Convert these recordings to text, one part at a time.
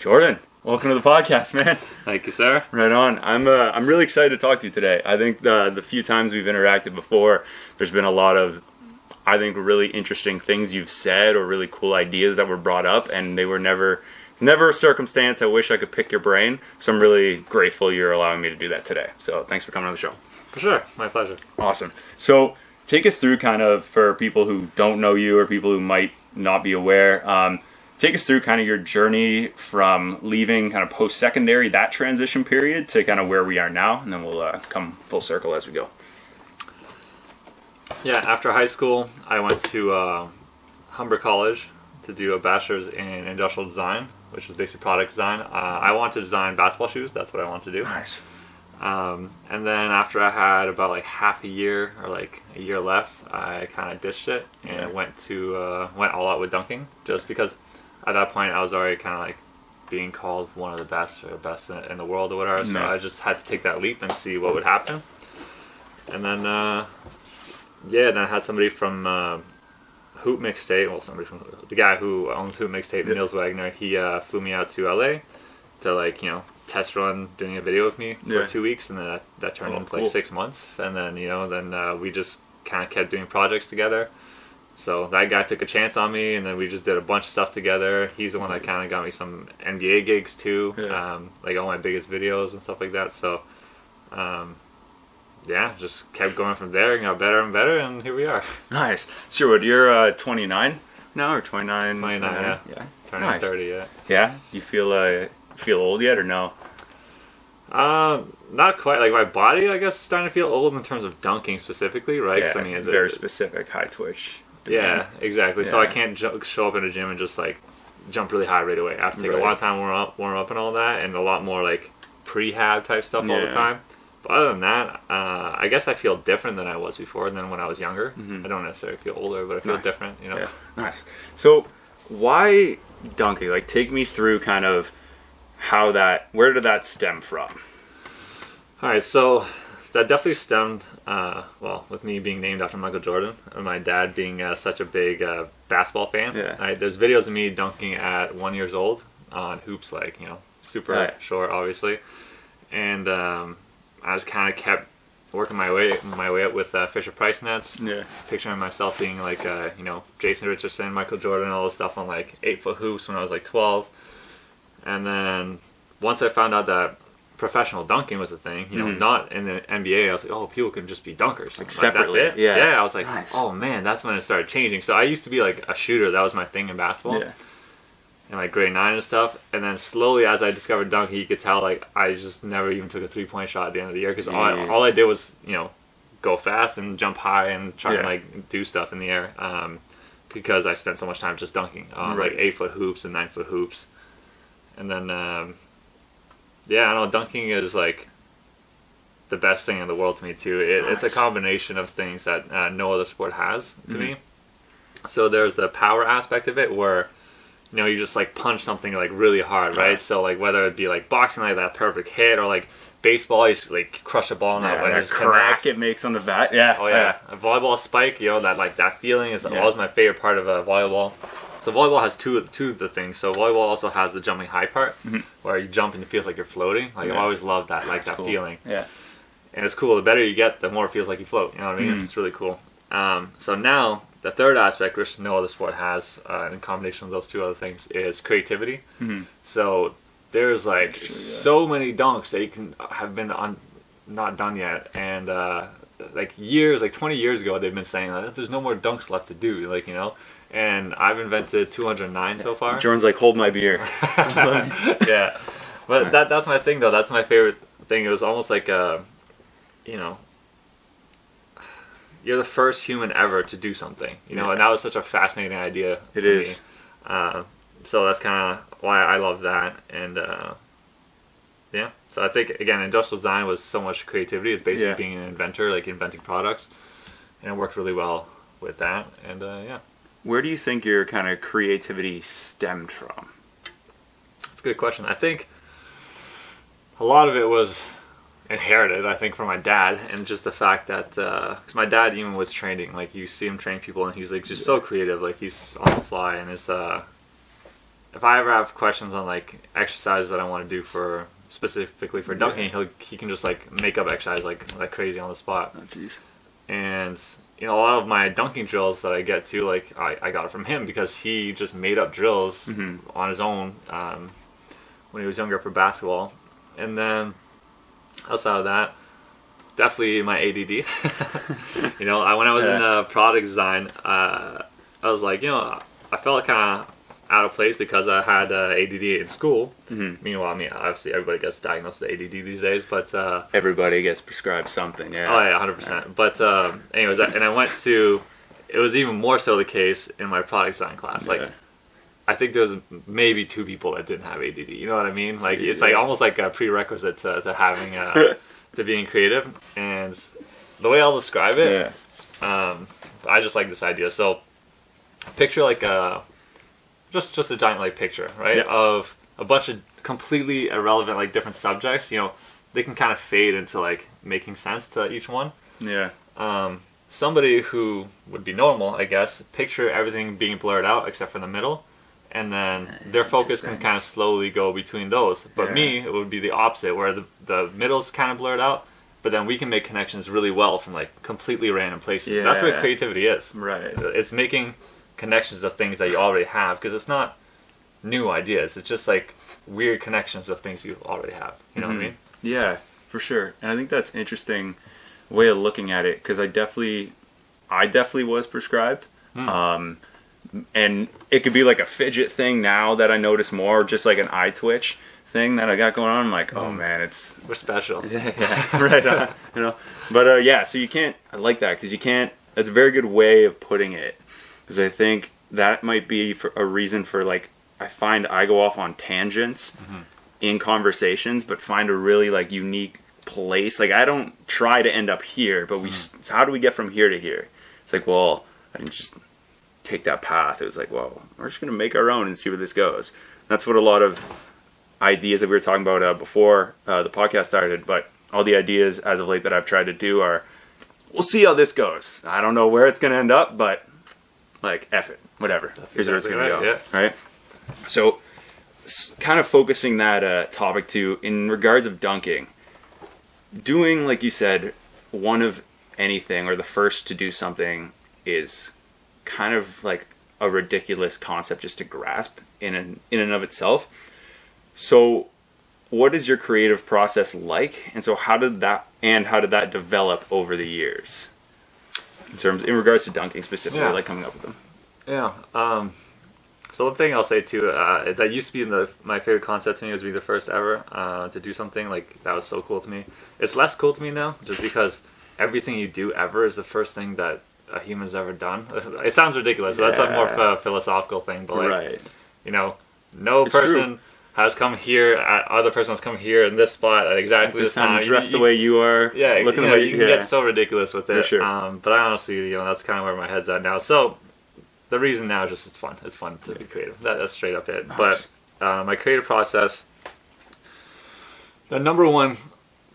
Jordan, welcome to the podcast, man. Thank you, sir. Right on. I'm really excited to talk to you today. I think the few times we've interacted before, there's been a lot of, I think, really interesting things you've said or really cool ideas that were brought up, and they were never a circumstance I wish I could pick your brain. So I'm really grateful you're allowing me to do that today. So thanks for coming on the show. For sure. My pleasure. Awesome. So take us through kind of, for people who don't know you or people who might not be aware, take us through kind of your journey from leaving kind of post-secondary, that transition period, to kind of where we are now, and then we'll come full circle as we go. Yeah, after high school, I went to Humber College to do a bachelor's in industrial design, which was basic product design. I wanted to design basketball shoes. That's what I wanted to do. Nice. And then after I had about like half a year or like a year left, I kind of ditched it and went all out with dunking, just because at that point I was already kind of like being called one of the best or best in the world or whatever. So I just had to take that leap and see what would happen. And then then I had somebody from Hoop Mixtape, the guy who owns Hoop Mixtape, Niels Wagner. He flew me out to LA to test run doing a video with me for 2 weeks, and then that turned into like 6 months. And then we just kind of kept doing projects together. So that guy took a chance on me, and then we just did a bunch of stuff together. He's the one that kind of got me some NBA gigs too, like all my biggest videos and stuff like that. So just kept going from there and got better and better, and here we are. Nice. So what, you're 29 now, or 29? 29, yeah. Turning Nice. 30, yeah. Yeah? You feel old yet, or no? Not quite. Like, my body, I guess, is starting to feel old in terms of dunking specifically, right? Yeah, 'Cause, I mean, it's very specific, high twitch. Yeah, exactly. Yeah. So I can't show up in a gym and just, like, jump really high right away. I have to take a lot of time warm up and all that, and a lot more, like, prehab type stuff all the time. But other than that, I guess I feel different than I was before than when I was younger. I don't necessarily feel older, but I feel different, Yeah. Nice. So why dunking? Like, take me through kind of where did that stem from? All right, so that definitely stemmed, with me being named after Michael Jordan and my dad being such a big basketball fan. Yeah. Right, there's videos of me dunking at 1 year old on hoops, like, super short, obviously. And I just kind of kept working my way up with Fisher Price nets. Yeah. Picturing myself being like, Jason Richardson, Michael Jordan, all this stuff on like 8-foot hoops when I was like 12. And then once I found out that professional dunking was a thing, not in the NBA, I was like, oh, people can just be dunkers. Like separately. That's it? Yeah. Yeah, I was like, oh man, that's when it started changing. So I used to be like a shooter. That was my thing in basketball. Yeah. In like grade 9 and stuff, and then slowly as I discovered dunking, you could tell like I just never even took a 3-point shot at the end of the year, because all I did was go fast and jump high and try and like do stuff in the air, because I spent so much time just dunking on like 8-foot hoops and 9-foot hoops. And then I don't know, dunking is like the best thing in the world to me too. It's a combination of things that no other sport has to me. So there's the power aspect of it, where you just like punch something like really hard, right? So like whether it be like boxing, like that perfect hit, or like baseball, you just like crush a ball in that way. That crack it makes on the bat. Yeah. Oh yeah. A volleyball spike, that feeling is always my favorite part of volleyball. So volleyball has two of the things. So volleyball also has the jumping high part, where you jump and it feels like you're floating. Like I've always loved that, like that cool feeling. Yeah. And it's cool. The better you get, the more it feels like you float. You know what I mean? It's really cool. So now, the third aspect, which no other sport has, in combination with those two other things, is creativity. So there's like so many dunks that you can have been not done yet, and like 20 years ago, they've been saying like, there's no more dunks left to do, and I've invented 209 so far. Jordan's like, hold my beer. Yeah, but that's my thing though. That's my favorite thing. It was almost like you're the first human ever to do something, and that was such a fascinating idea to me. So that's kind of why I love that. And so I think, again, industrial design was so much creativity. It's basically being an inventor, like inventing products, and it worked really well with that. And where do you think your kind of creativity stemmed from? That's a good question. I think a lot of it was inherited, I think, from my dad, and just the fact that because my dad even was training, like you see him train people and he's like just so creative, like he's on the fly, and it's if I ever have questions on like exercises that I want to do for specifically for dunking, he can just like make up exercise like crazy on the spot. Oh, jeez. And you know, a lot of my dunking drills that I get to, like I got it from him because he just made up drills on his own when he was younger for basketball. And then outside of that, definitely my ADD. You know, when I was in product design, I was like, you know, I felt kind of out of place because I had ADD in school. Meanwhile, I mean, obviously everybody gets diagnosed with ADD these days, but everybody gets prescribed something. Yeah. Oh yeah, 100%. But anyways, and I went to. It was even more so the case in my product design class. Like, I think there was maybe 2 people that didn't have ADD. You know what I mean? Like, it's like almost like a prerequisite to having to being creative. And the way I'll describe it, I just like this idea. So, picture like a. Just a giant like picture, right? Of a bunch of completely irrelevant like different subjects. You know, they can kind of fade into like making sense to each one. Yeah. Somebody who would be normal, I guess, picture everything being blurred out except for the middle, and then their focus can kind of slowly go between those. But me, it would be the opposite, where the middle's kind of blurred out, but then we can make connections really well from like completely random places. That's what creativity is. Right. It's making connections of things that you already have, because it's not new ideas, it's just like weird connections of things you already have, you know what I mean? Yeah, for sure. And I think that's an interesting way of looking at it, because I definitely was prescribed, and it could be like a fidget thing now that I notice more, just like an eye twitch thing that I got going on. I'm like, oh man, we're special. Yeah, right. You know, but so you can't. I like that, because you can't. That's a very good way of putting it. Because I think that might be for a reason for, like, I find I go off on tangents in conversations, but find a really like unique place. Like, I don't try to end up here, but so how do we get from here to here? It's like, well, I didn't just take that path. It was like, well, we're just gonna make our own and see where this goes. That's what a lot of ideas that we were talking about before the podcast started. But all the ideas as of late that I've tried to do are, we'll see how this goes. I don't know where it's gonna end up, but like, F it, whatever. Here's where it's going to go, right? So, kind of focusing that topic to, in regards of dunking, doing, like you said, one of anything, or the first to do something, is kind of like a ridiculous concept just to grasp in and of itself. So, what is your creative process like? And so, how did that develop over the years? In regards to dunking specifically, like coming up with them. Yeah. So one thing I'll say too, that used to be my favorite concept to me, was being the first ever to do something like that was so cool to me. It's less cool to me now, just because everything you do ever is the first thing that a human's ever done. It sounds ridiculous. So that's a more philosophical thing, but like, you know, no person has come here, other person has come here in this spot at exactly this time. Dressed the way you are. Yeah, looking the way you can get so ridiculous with it. For sure. But I honestly, you know, that's kind of where my head's at now. So the reason now is just it's fun. It's fun to be creative. That's straight up it. Nice. But my creative process, the number one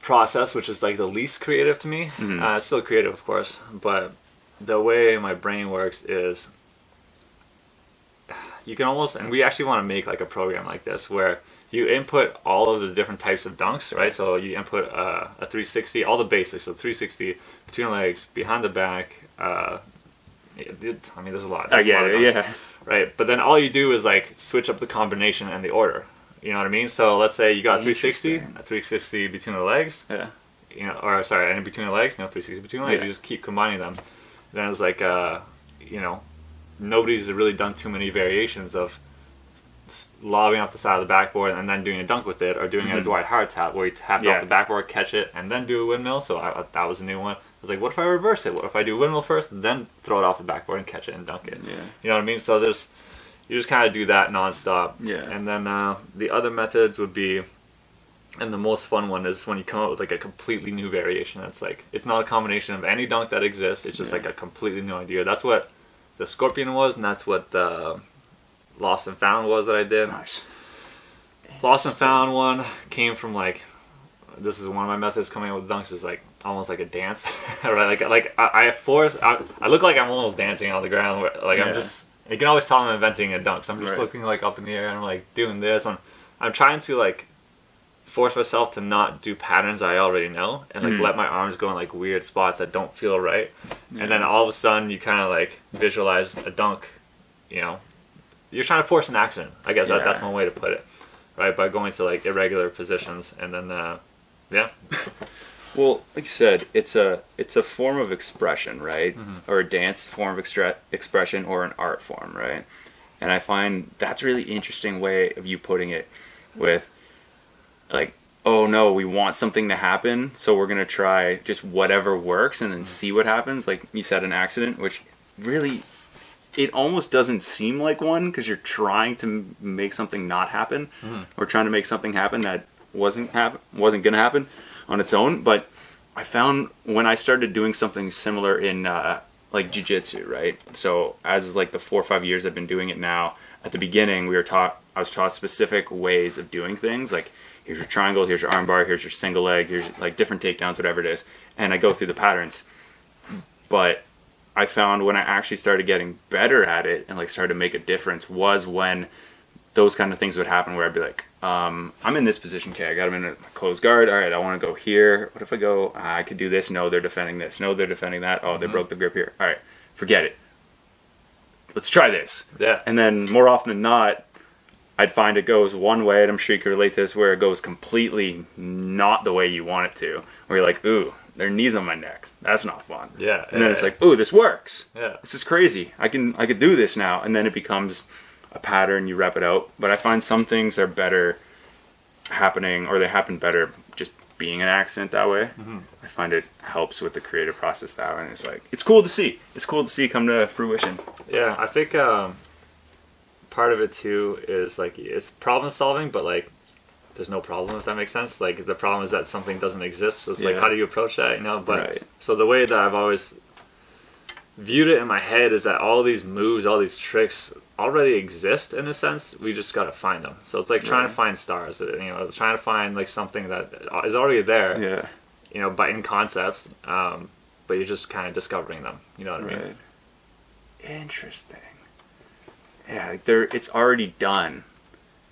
process, which is like the least creative to me, it's still creative, of course, but the way my brain works is, you can almost, and we actually want to make like a program like this where you input all of the different types of dunks, right? So you input a 360, all the basics, so 360 between the legs, behind the back. I mean, there's a lot. I get it, yeah. Right, but then all you do is like switch up the combination and the order. You know what I mean? So let's say you got a 360 between the legs. Yeah. You know, or sorry, and between the legs, 360 between the legs. You just keep combining them. Then it's like, you know, nobody's really done too many variations of lobbing off the side of the backboard and then doing a dunk with it, or doing a Dwight Howard tap where you tap it off the backboard, catch it, and then do a windmill. So that was a new one. I was like, what if I reverse it? What if I do a windmill first, then throw it off the backboard and catch it and dunk it? Yeah. You know what I mean? So you just kind of do that nonstop. Yeah. And then the other methods would be, and the most fun one is when you come up with like a completely new variation. That's like, it's not a combination of any dunk that exists. It's just like a completely new idea. That's what the Scorpion was, and that's what the Lost and Found was that I did. Nice. Lost and Found one came from like, this is one of my methods coming up with dunks, is like almost like a dance, right? Like I look like I'm almost dancing on the ground, like I'm just You can always tell I'm inventing a dunk. So I'm just Right. looking like up in the air and I'm like doing this. I'm trying to like force myself to not do patterns I already know and like let my arms go in like weird spots that don't feel right. And then all of a sudden you kind of like visualize a dunk, you know. You're trying to force an accident. I guess that's one way to put it. Right? By going to like irregular positions and then yeah. Well, like you said, it's a form of expression, right? Or a dance form of expression, or an art form, right? And I find that's a really interesting way of you putting it, with like, oh no, we want something to happen, so we're gonna try just whatever works and then see what happens. Like you said, an accident, which really, it almost doesn't seem like one, because you're trying to make something not happen, or trying to make something happen that wasn't gonna happen on its own. But I found when I started doing something similar in like jiu-jitsu, right? So as like the 4 or 5 years I've been doing it now, at the beginning I was taught specific ways of doing things. Like, here's your triangle, here's your armbar, here's your single leg, here's like different takedowns, whatever it is. And I go through the patterns. But I found when I actually started getting better at it and like started to make a difference was when those kind of things would happen, where I'd be like, I'm in this position, okay, I got him in a closed guard, all right, I want to go here. What if I go, I could do this, no, they're defending this, no, they're defending that, oh, they broke the grip here, all right, forget it, let's try this. Yeah. And then more often than not, I'd find it goes one way, and I'm sure you can relate to this, where it goes completely not the way you want it to, where you're like, ooh, their knees on my neck, that's not fun. Yeah. And then it's like, ooh, this works. Yeah. This is crazy. I could do this now. And then it becomes a pattern, you rep it out. But I find some things are better happening, or they happen better just being an accident that way. I find it helps with the creative process that way. And it's like, it's cool to see. It's cool to see come to fruition. Yeah, I think part of it too is like, it's problem solving, but like there's no problem, if that makes sense. Like, the problem is that something doesn't exist, so it's like, how do you approach that, you know? But Right. So the way that I've always viewed it in my head is that all these moves, all these tricks already exist in a sense. We just got to find them. So it's like trying to find stars, you know, trying to find like something that is already there, Yeah. you know, but in concepts, but you're just kind of discovering them, you know what I mean? Right. Interesting. Yeah, like it's already done.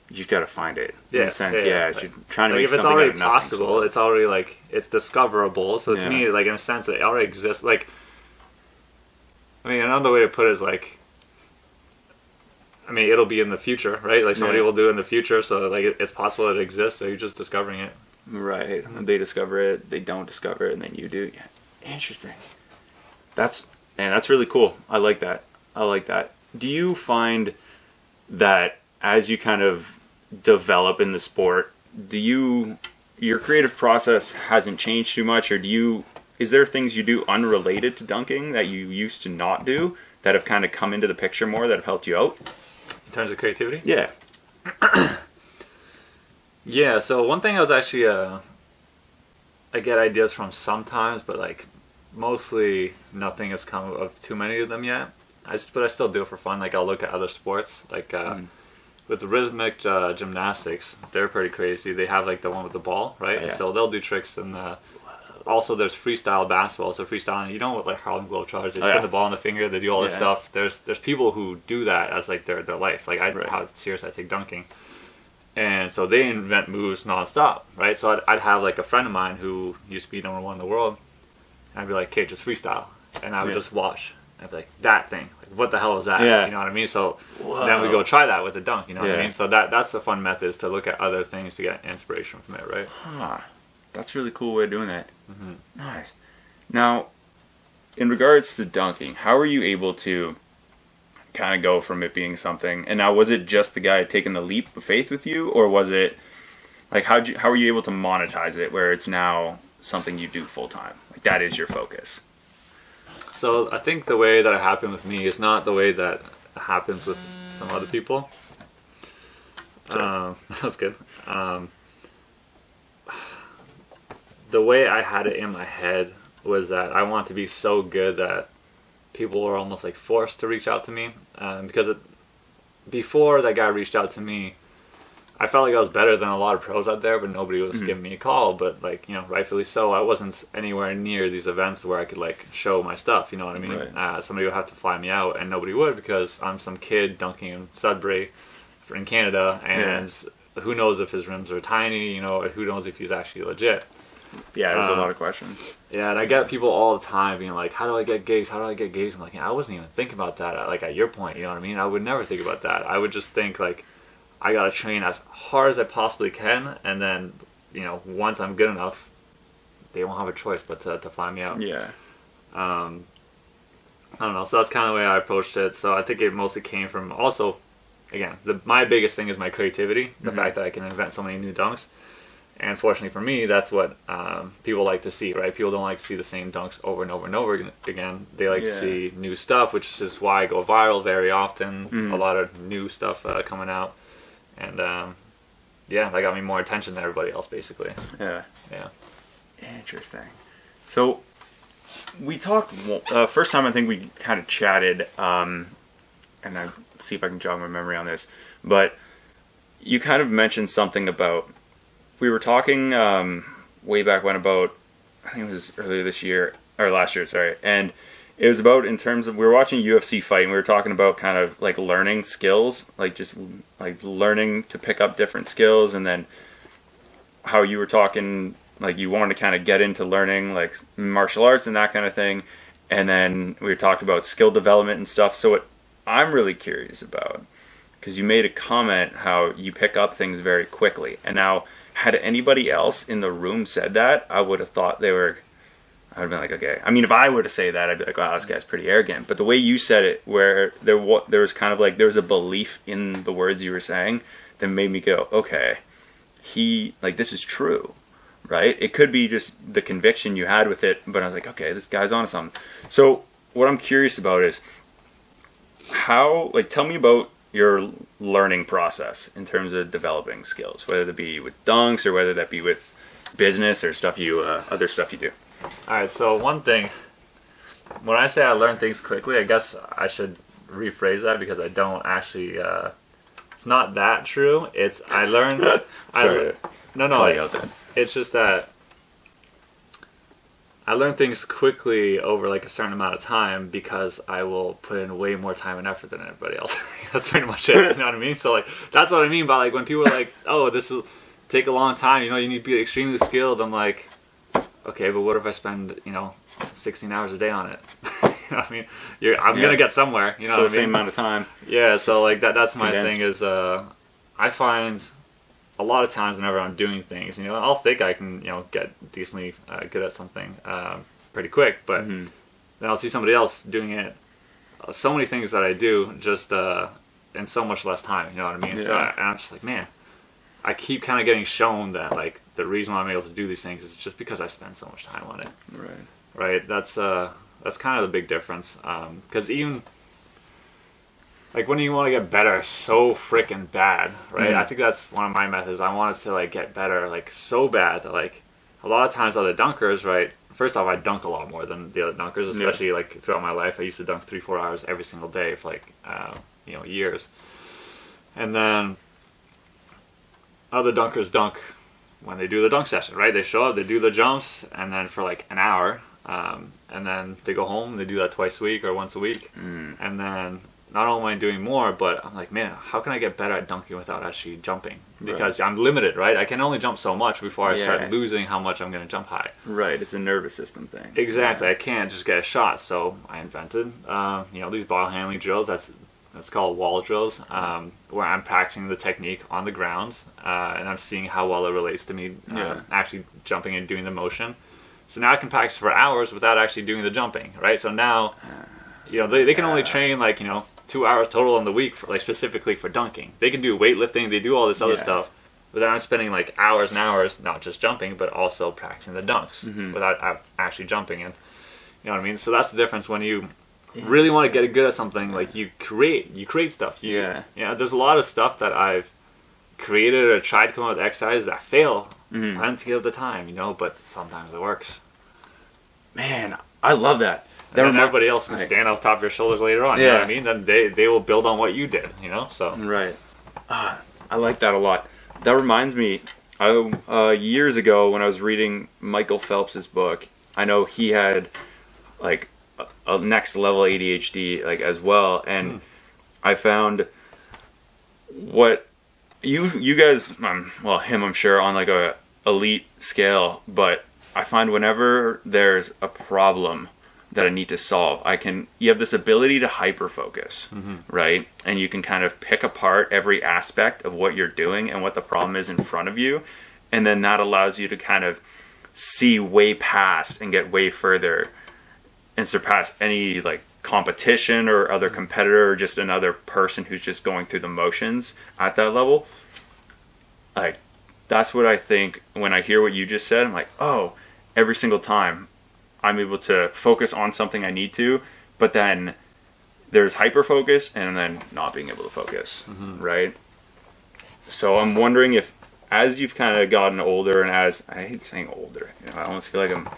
You just got to find it. In a sense, yeah. Like, you're trying to like make if it's something already out of nothing, possible, so- it's already like, it's discoverable. So to Yeah. me, like in a sense, it already exists. Like, I mean, another way to put it is like, I mean, it'll be in the future, right? Like somebody will do it in the future, so like it's possible it exists. So you're just discovering it. Right. They discover it, they don't discover it, and then you do. Yeah. Interesting. That's really cool. I like that. Do you find that as you kind of develop in the sport, your creative process hasn't changed too much, or is there things you do unrelated to dunking that you used to not do that have kind of come into the picture more, that have helped you out? In terms of creativity? Yeah. Yeah, so one thing I was actually, I get ideas from sometimes, but like mostly nothing has come of too many of them yet. But I still do it for fun. Like, I'll look at other sports, like with the rhythmic gymnastics, they're pretty crazy. They have like the one with the ball, right? Yeah. So they'll do tricks, and also there's freestyle basketball. So freestyle, you know, with like Harlem Globetrotters, they spin the ball on the finger, they do all this stuff. There's people who do that as like their life. Like, how serious I take dunking. And so they invent moves nonstop, right? So I'd have like a friend of mine who used to be #1 in the world, and I'd be like, okay, just freestyle. And I would just watch. I'd be like, that thing, like, what the hell is that? Yeah. You know what I mean? So then we go try that with the dunk, you know what I mean? So that's a fun method, is to look at other things to get inspiration from it, right? Huh. That's a really cool way of doing that. Nice. Now, in regards to dunking, how are you able to kind of go from it being something, and now was it just the guy taking the leap of faith with you, or was it like, how are you able to monetize it where it's now something you do full time? Like, that is your focus. So I think the way that it happened with me is not the way that it happens with some other people. That's good. The way I had it in my head was that I want to be so good that people were almost like forced to reach out to me. Because before that guy reached out to me, I felt like I was better than a lot of pros out there, but nobody was giving me a call. But like, you know, rightfully so, I wasn't anywhere near these events where I could like show my stuff. You know what I mean? Right. Somebody would have to fly me out, and nobody would, because I'm some kid dunking in Sudbury in Canada, and who knows if his rims are tiny? You know, who knows if he's actually legit? Yeah, there's a lot of questions. Yeah, and I get people all the time being like, "How do I get gigs? How do I get gigs?" I'm like, yeah, I wasn't even thinking about that. Like at your point, you know what I mean? I would never think about that. I would just think like, I gotta train as hard as I possibly can, and then, you know, once I'm good enough, they won't have a choice but to fly me out. Yeah. I don't know. So that's kind of the way I approached it. So I think it mostly came from also, again, my biggest thing is my creativity, the fact that I can invent so many new dunks. And fortunately for me, that's what people like to see, right? People don't like to see the same dunks over and over and over again. They like to see new stuff, which is why I go viral very often. A lot of new stuff coming out. And yeah, that got me more attention than everybody else, basically. Yeah. Yeah. Interesting. So we talked first time. I think we kind of chatted, and I see if I can jog my memory on this. But you kind of mentioned something about, we were talking way back when about, I think it was earlier this year or last year, sorry, and it was about, in terms of, we were watching a UFC fight, and we were talking about kind of like learning skills, like just like learning to pick up different skills, and then how you were talking, like you wanted to kind of get into learning like martial arts and that kind of thing, and then we were talking about skill development and stuff. So what I'm really curious about, because you made a comment how you pick up things very quickly, and now had anybody else in the room said that, I would have thought I would have been like, okay. I mean, if I were to say that, I'd be like, wow, this guy's pretty arrogant. But the way you said it, where there was kind of like, there was a belief in the words you were saying that made me go, okay, this is true, right? It could be just the conviction you had with it, but I was like, okay, this guy's onto something. So what I'm curious about is how, like, tell me about your learning process in terms of developing skills, whether that be with dunks or whether that be with business or stuff other stuff you do. All right, so one thing, when I say I learn things quickly, I guess I should rephrase that, because I don't actually, it's not that true. It's, I learn, it's just that I learn things quickly over like a certain amount of time, because I will put in way more time and effort than everybody else. That's pretty much it, you know what I mean? So like, that's what I mean by like, when people are like, oh, this will take a long time, you know, you need to be extremely skilled. I'm like, okay, but what if I spend, 16 hours a day on it? You know what I mean? I'm going to get somewhere, you know what I mean? So the same amount of time. Yeah, so like that's my thing is, I find a lot of times whenever I'm doing things, I'll think I can, get decently good at something pretty quick, but then I'll see somebody else doing it, so many things that I do just in so much less time, you know what I mean? Yeah. So I'm just like, man, I keep kind of getting shown that like the reason why I'm able to do these things is just because I spend so much time on it. Right. That's kind of the big difference. Because even like when you want to get better so freaking bad, right? I think that's one of my methods. I wanted to like get better like so bad that like a lot of times other dunkers, right? First off, I dunk a lot more than the other dunkers, especially like throughout my life. I used to dunk 3-4 hours every single day for like years, and then other dunkers dunk when they do the dunk session, right? They show up, they do the jumps, and then for like an hour, and then they go home. They do that twice a week or once a week, and then not only am I doing more, but I'm like, man, how can I get better at dunking without actually jumping? Because I'm limited, right? I can only jump so much before I start losing how much I'm going to jump high. Right, it's a nervous system thing. Exactly, I can't just get a shot. So I invented, these ball handling drills. That's called wall drills, where I'm practicing the technique on the ground, and I'm seeing how well it relates to me actually jumping and doing the motion. So now I can practice for hours without actually doing the jumping, right? So now, they can only train like 2 hours total in the week for like specifically for dunking. They can do weightlifting, they do all this other stuff, but then I'm spending like hours and hours not just jumping but also practicing the dunks without actually jumping. And you know what I mean? So that's the difference when you really want to get good at something. Like you create stuff. There's a lot of stuff that I've created or tried to come up with exercises that fail. I didn't give it the time, but sometimes it works. Man, I love that. And then everybody else can stand off top of your shoulders later on. You know what I mean? Then they will build on what you did. So right. I like that a lot. that reminds me, years ago when I was reading Michael Phelps's book, I know he had like a next level ADHD like as well, and I found what you guys, well, him I'm sure on like a elite scale, but I find whenever there's a problem that I need to solve, you have this ability to hyper focus, right? And you can kind of pick apart every aspect of what you're doing and what the problem is in front of you. And then that allows you to kind of see way past and get way further and surpass any like competition or other competitor or just another person who's just going through the motions at that level. Like, that's what I think when I hear what you just said. I'm like, oh, every single time I'm able to focus on something I need to, but then there's hyper focus and then not being able to focus, right? So I'm wondering if, as you've kind of gotten older, and as I hate saying older, you know, I almost feel like I'm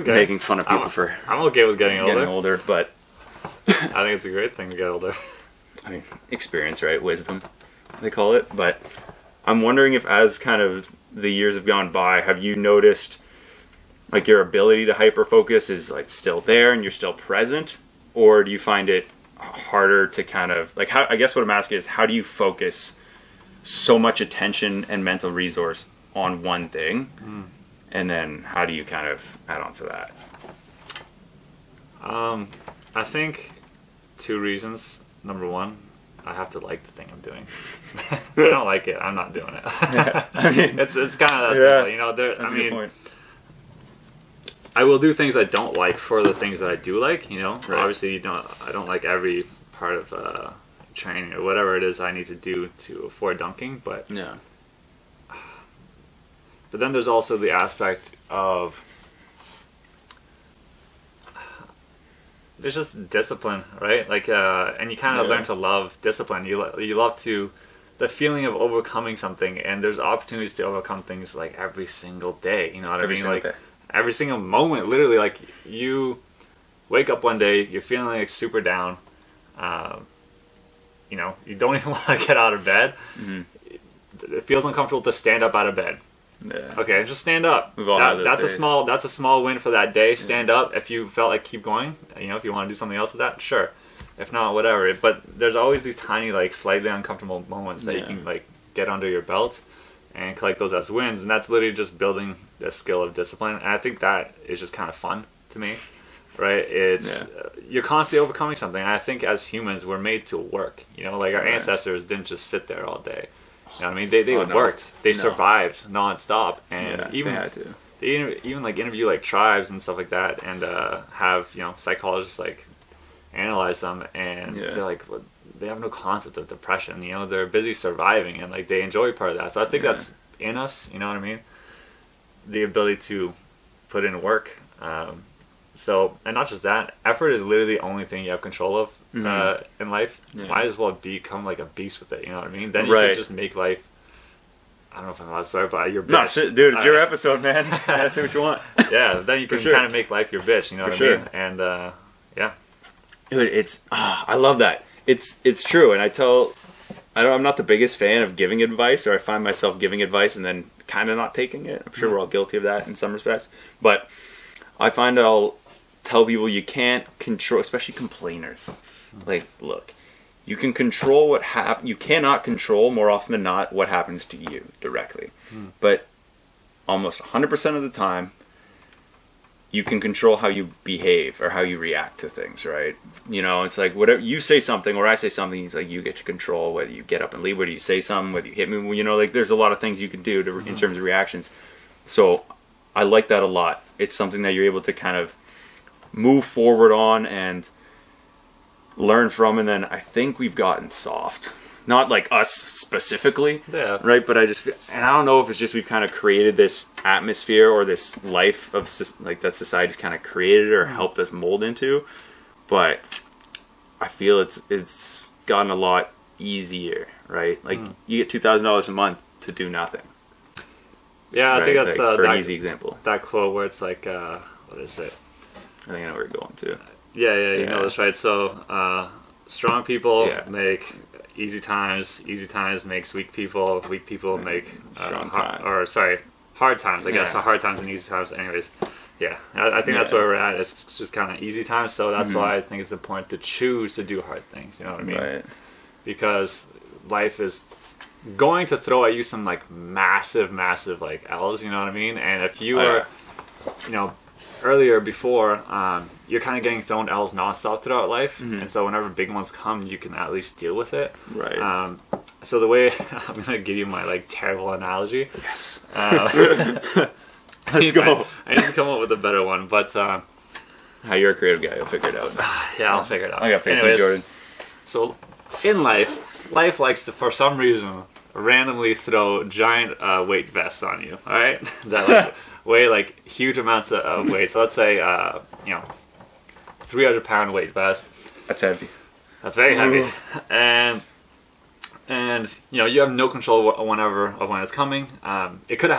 making fun of people for I'm okay with getting older, but I think it's a great thing to get older. I mean, experience, right? Wisdom, they call it. But I'm wondering if, as kind of the years have gone by, have you noticed like your ability to hyper focus is like still there and you're still present, or do you find it harder to kind of like, how, I guess what I'm asking is, how do you focus so much attention and mental resource on one thing, and then how do you kind of add on to that? I think 2 reasons. Number 1, I have to like the thing I'm doing. If I don't like it, I'm not doing it. Yeah. I mean, it's kind of that simple, you know. That's I a mean, good point. I will do things I don't like for the things that I do like, you know. Right. Obviously, you know, I don't like every part of training or whatever it is I need to do to afford dunking, but Yeah. But then there's also the aspect of there's just discipline, right? Like, and you kind of learn to love discipline. You love to the feeling of overcoming something, and there's opportunities to overcome things like every single day. You know what I mean? Like every single moment, literally. Like you wake up one day, you're feeling like super down. You know, you don't even want to get out of bed. It feels uncomfortable to stand up out of bed. Yeah. Okay, just stand up. That's a small win for that day. Stand up. If you felt like keep going, you know, if you want to do something else with that, sure. If not, whatever. But there's always these tiny, like, slightly uncomfortable moments that you can, like, get under your belt and collect those as wins. And that's literally just building the skill of discipline. And I think that is just kind of fun to me, right? It's you're constantly overcoming something. And I think as humans, we're made to work. You know, like our ancestors didn't just sit there all day. You know what I mean? They worked. They survived nonstop, and they had to. They even like interview like tribes and stuff like that, and have, you know, psychologists like analyze them, and they're like, well, they have no concept of depression. You know, they're busy surviving, and like they enjoy part of that. So I think that's in us. You know what I mean? The ability to put in work. So, and not just that, effort is literally the only thing you have control of in life. Might as well become like a beast with it, you know what I mean? Then you can just make life, I don't know if I'm allowed to start, but your bitch. No, dude, it's your episode, man. Say what you want. Yeah, then you can kind of make life your bitch, you know what I mean? And, yeah. Dude, it's, I love that. It's true, and I'm not the biggest fan of giving advice, or I find myself giving advice and then kind of not taking it. I'm sure we're all guilty of that in some respects, but I find I'll tell people you can't control, especially complainers. Like, look, you can control what happens. You cannot control, more often than not, what happens to you directly. But almost 100% of the time, you can control how you behave or how you react to things, right? You know, it's like whatever you say something or I say something, it's like you get to control whether you get up and leave, whether you say something, whether you hit me. You know, like there's a lot of things you can do in terms of reactions. So I like that a lot. It's something that you're able to kind of move forward on and learn from, and then I think we've gotten soft. Not like us specifically, right? But I don't know if it's just we've kind of created this atmosphere or this life of like that society's kind of created or helped us mold into. But I feel it's gotten a lot easier, right? Like you get $2,000 a month to do nothing. Yeah, I think that's like, for an easy example. That quote where it's like, what is it? I think I know where you're going to. Yeah, you know this, right? So strong people make easy times makes weak people make Strong time. hard times, I guess. Yeah. Hard times and easy times. Anyways, yeah, I think that's where we're at. It's just kind of easy times, so that's why I think it's important to choose to do hard things. You know what I mean? Right. Because life is going to throw at you some like massive like L's. You know what I mean? And if you were, you know, earlier before, you're kind of getting thrown L's nonstop throughout life, and so whenever big ones come, you can at least deal with it. Right. So the way I'm gonna give you my like terrible analogy. Yes. Let's go. I need to come up with a better one, but You're a creative guy. You'll figure it out. yeah, I'll figure it out. I got faith in you, Jordan. So in life likes to, for some reason, randomly throw giant weight vests on you. All right, that like weigh like huge amounts of weight. So let's say 300-pound weight vest. That's heavy. That's very heavy, and you know you have no control of when it's coming. It could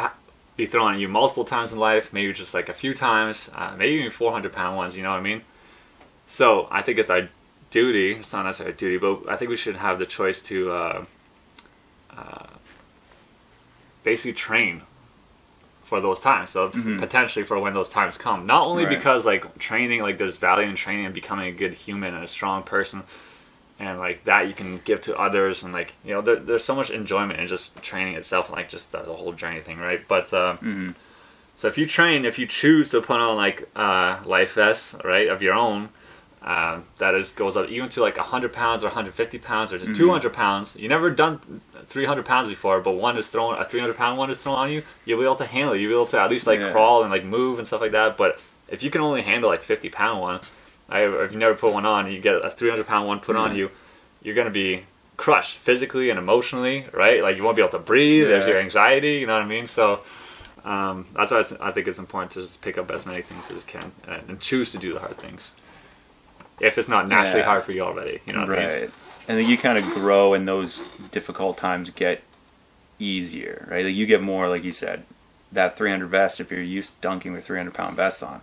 be thrown at you multiple times in life, maybe just like a few times, maybe even 400-pound ones. You know what I mean? So I think it's our duty. It's not necessarily a duty, but I think we should have the choice to basically train for those times. So potentially for when those times come. Not only because like training, like there's value in training and becoming a good human and a strong person, and like that you can give to others, and like you know there's so much enjoyment in just training itself and like just the whole journey thing, right? But so if you choose to put on like life vests, right, of your own, that goes up even to like 100 pounds or 150 pounds or to 200 pounds. You never done 300 pounds before, but a 300-pound one is thrown on you, you'll be able to handle it. You'll be able to at least like crawl and like move and stuff like that. But if you can only handle like 50-pound one, if you never put one on, you get a 300-pound one put on you, you're gonna be crushed physically and emotionally, right? Like you won't be able to breathe. There's your anxiety. You know what I mean? So that's why I think it's important to just pick up as many things as you can and choose to do the hard things. If it's not naturally hard for you already, you know what I mean? And then you kind of grow, and those difficult times get easier, right? Like you get more, like you said, that 300 vest. If you're used to dunking with 300-pound vest on,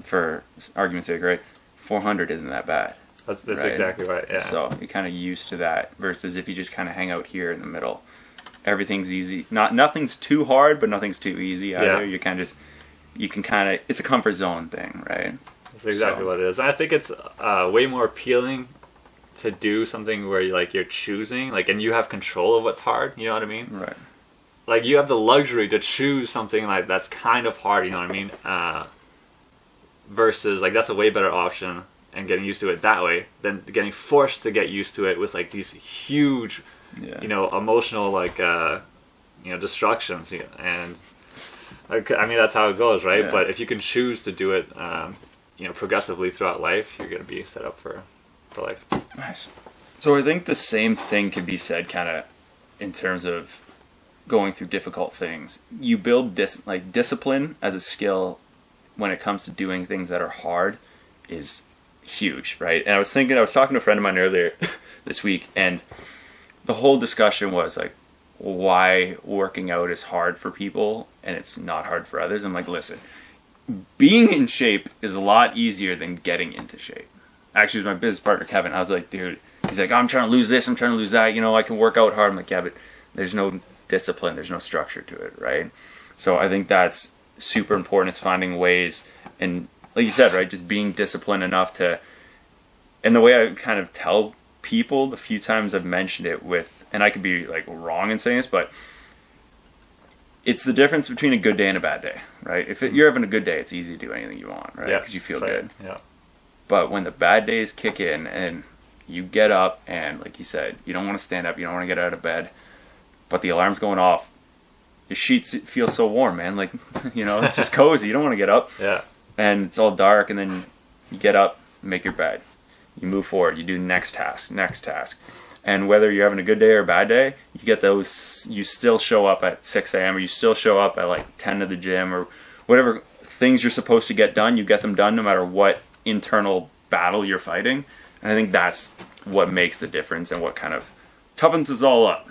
for argument's sake, right? 400 isn't that bad. That's exactly right. Yeah. So you're kind of used to that. Versus if you just kind of hang out here in the middle, everything's easy. Nothing's too hard, but nothing's too easy either. You can it's a comfort zone thing, right? That's exactly what it is. I think it's way more appealing to do something where you're choosing, like, and you have control of what's hard. You know what I mean? Right. Like you have the luxury to choose something like that's kind of hard. You know what I mean? Versus like that's a way better option, and getting used to it that way than getting forced to get used to it with like these huge, emotional like destructions. And like, I mean that's how it goes, right? But if you can choose to do it, progressively throughout life, you're going to be set up for life. Nice. So I think the same thing could be said kind of in terms of going through difficult things. You build discipline as a skill when it comes to doing things that are hard is huge, right? And I was talking to a friend of mine earlier this week, and the whole discussion was like why working out is hard for people and it's not hard for others. I'm like, listen, being in shape is a lot easier than getting into shape. Actually, with my business partner, Kevin, I was like, dude, he's like, I'm trying to lose this, I'm trying to lose that, I can work out hard. I'm like, yeah, but there's no discipline, there's no structure to it, right? So I think that's super important. It's finding ways, and like you said, right, just being disciplined enough to, and the way I kind of tell people the few times I've mentioned it with, and I could be like wrong in saying this, but it's the difference between a good day and a bad day, right? If you're having a good day, it's easy to do anything you want, right? Because you feel good. Yeah. But when the bad days kick in and you get up and, like you said, you don't want to stand up, you don't want to get out of bed, but the alarm's going off, your sheets feel so warm, man. Like, it's just cozy. You don't want to get up. Yeah. And it's all dark, and then you get up, make your bed. You move forward. You do next task. And whether you're having a good day or a bad day, you get those, you still show up at 6 a.m. or you still show up at like 10 to the gym or whatever things you're supposed to get done, you get them done no matter what internal battle you're fighting. And I think that's what makes the difference and what kind of toughens us all up.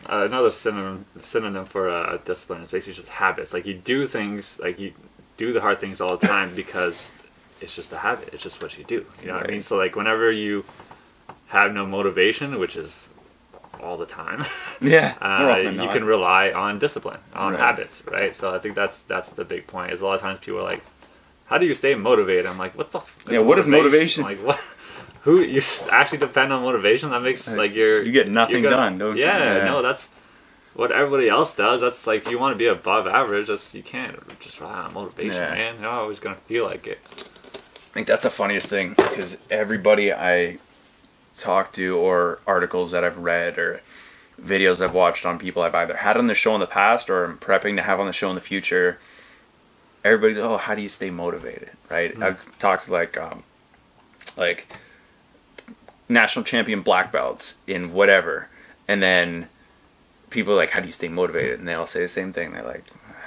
Another synonym for discipline is basically just habits. Like you do things, like you do the hard things all the time because it's just a habit. It's just what you do. You know what I mean? So like whenever you have no motivation, which is all the time. Yeah, more often than You not. can rely on discipline, on Right. habits, right? So I think that's the big point. Is a lot of times people are like, "How do you stay motivated?" I'm like, "What the? What is motivation? Like what? Who you actually depend on motivation? That makes like you get nothing done, don't you? Yeah, no, that's what everybody else does. That's like if you want to be above average, you can't just rely on motivation, Yeah. man. You're not always gonna feel like it. I think that's the funniest thing, because everybody I talk to, or articles that I've read, or videos I've watched on people I've either had on the show in the past or I'm prepping to have on the show in the future, everybody's, oh, how do you stay motivated, right? I've talked to like national champion black belts in whatever, and then people are like, how do you stay motivated? And they all say the same thing. They're like,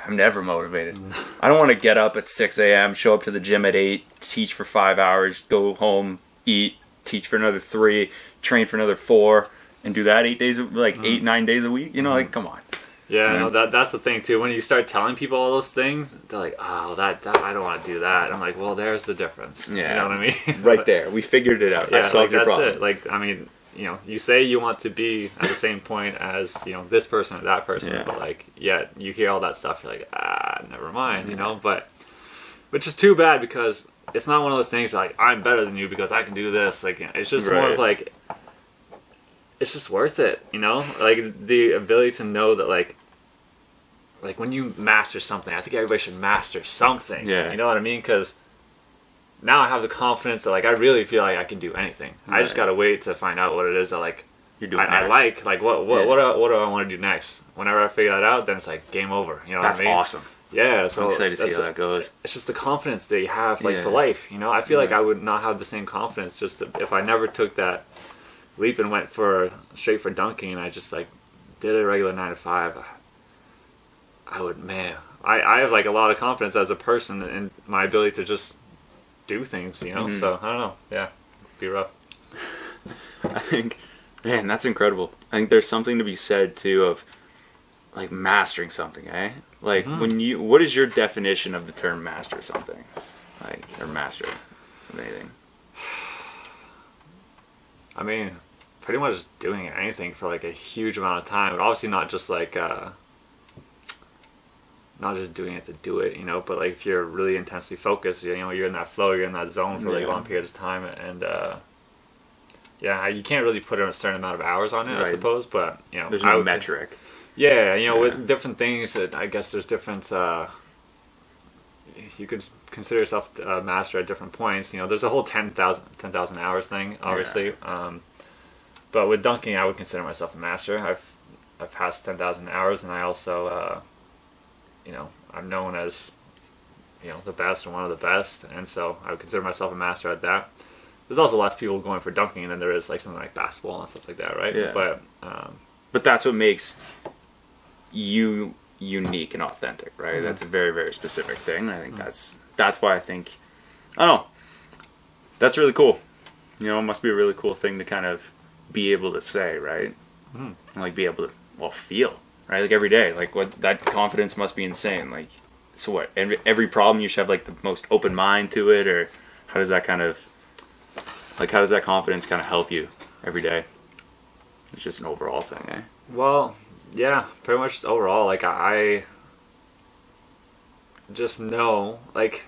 I'm never motivated. I don't want to get up at 6 a.m., show up to the gym at 8, teach for 5 hours, go home, eat, teach for another 3, train for another 4, and do that 8 days, 8-9 days a week. You know, like, come on. Yeah, no, that's the thing too. When you start telling people all those things, they're like, "Oh, that I don't want to do that." I'm like, "Well, there's the difference." Yeah. You know what I mean? Right there. We figured it out. I Yeah, solved your that's problem. it. Like, I mean, you say you want to be at the same point as this person or that person, Yeah. but like, yeah, you hear all that stuff, you're like, never mind, But which is too bad, because it's not one of those things like I'm better than you because I can do this. Like, it's just more Right. of like, it's just worth it, Like the ability to know that like when you master something, I think everybody should master something. Yeah. You know what I mean? Because now I have the confidence that like I really feel like I can do anything. I just Right. gotta wait to find out what it is that like You're doing I next. like what Yeah. what do I want to do next? Whenever I figure that out, then it's like game over. You know That's what I mean? awesome. Yeah. So I'm excited to see that's- how that goes. It's just the confidence that you have like Yeah. for life. I feel like Yeah. I would not have the same confidence if I never took that leap and went straight for dunking, and I just like did a regular 9 to 5. I would, man. I have like a lot of confidence as a person in my ability to just do things, Mm-hmm. So I don't know. Yeah, be rough. I think, man, that's incredible. I think there's something to be said too of like mastering something, eh? Like what is your definition of the term master something? Like, or master of anything? I mean, pretty much just doing anything for like a huge amount of time, but obviously not just like not just doing it to do it, but like if you're really intensely focused, you're in that flow, you're in that zone for like Yeah. long periods of time, and yeah, you can't really put a certain amount of hours on it, I Right. suppose, but There's I no would- metric. Yeah, Yeah. with different things, I guess there's different. You could consider yourself a master at different points. There's a whole 10,000 hours thing, obviously. But with dunking, I would consider myself a master. I've passed 10,000 hours, and I also, I'm known as, the best or one of the best, and so I would consider myself a master at that. There's also less people going for dunking than there is like something like basketball and stuff like that, right? Yeah. But that's what makes you unique and authentic, right? Mm-hmm. That's a very, very specific thing. I think that's why I think, I don't know, that's really cool. It must be a really cool thing to kind of be able to say, right? And like be able to, feel, right? Like every day, like what that confidence must be insane. Like, so what? Every problem you should have like the most open mind to it, or how does that confidence kind of help you every day? It's just an overall thing, eh? Well, yeah, pretty much just overall. Like I just know, like,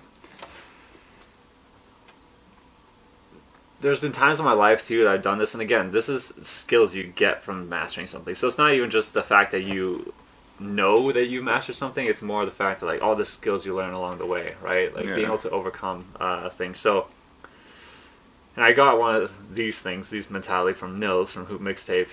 there's been times in my life too that I've done this, and again, this is skills you get from mastering something. So it's not even just the fact that you know that you mastered something. It's more the fact that like all the skills you learn along the way, right? Like being able to overcome things. So. And I got one of these mentality from Nils from Hoop Mixtape.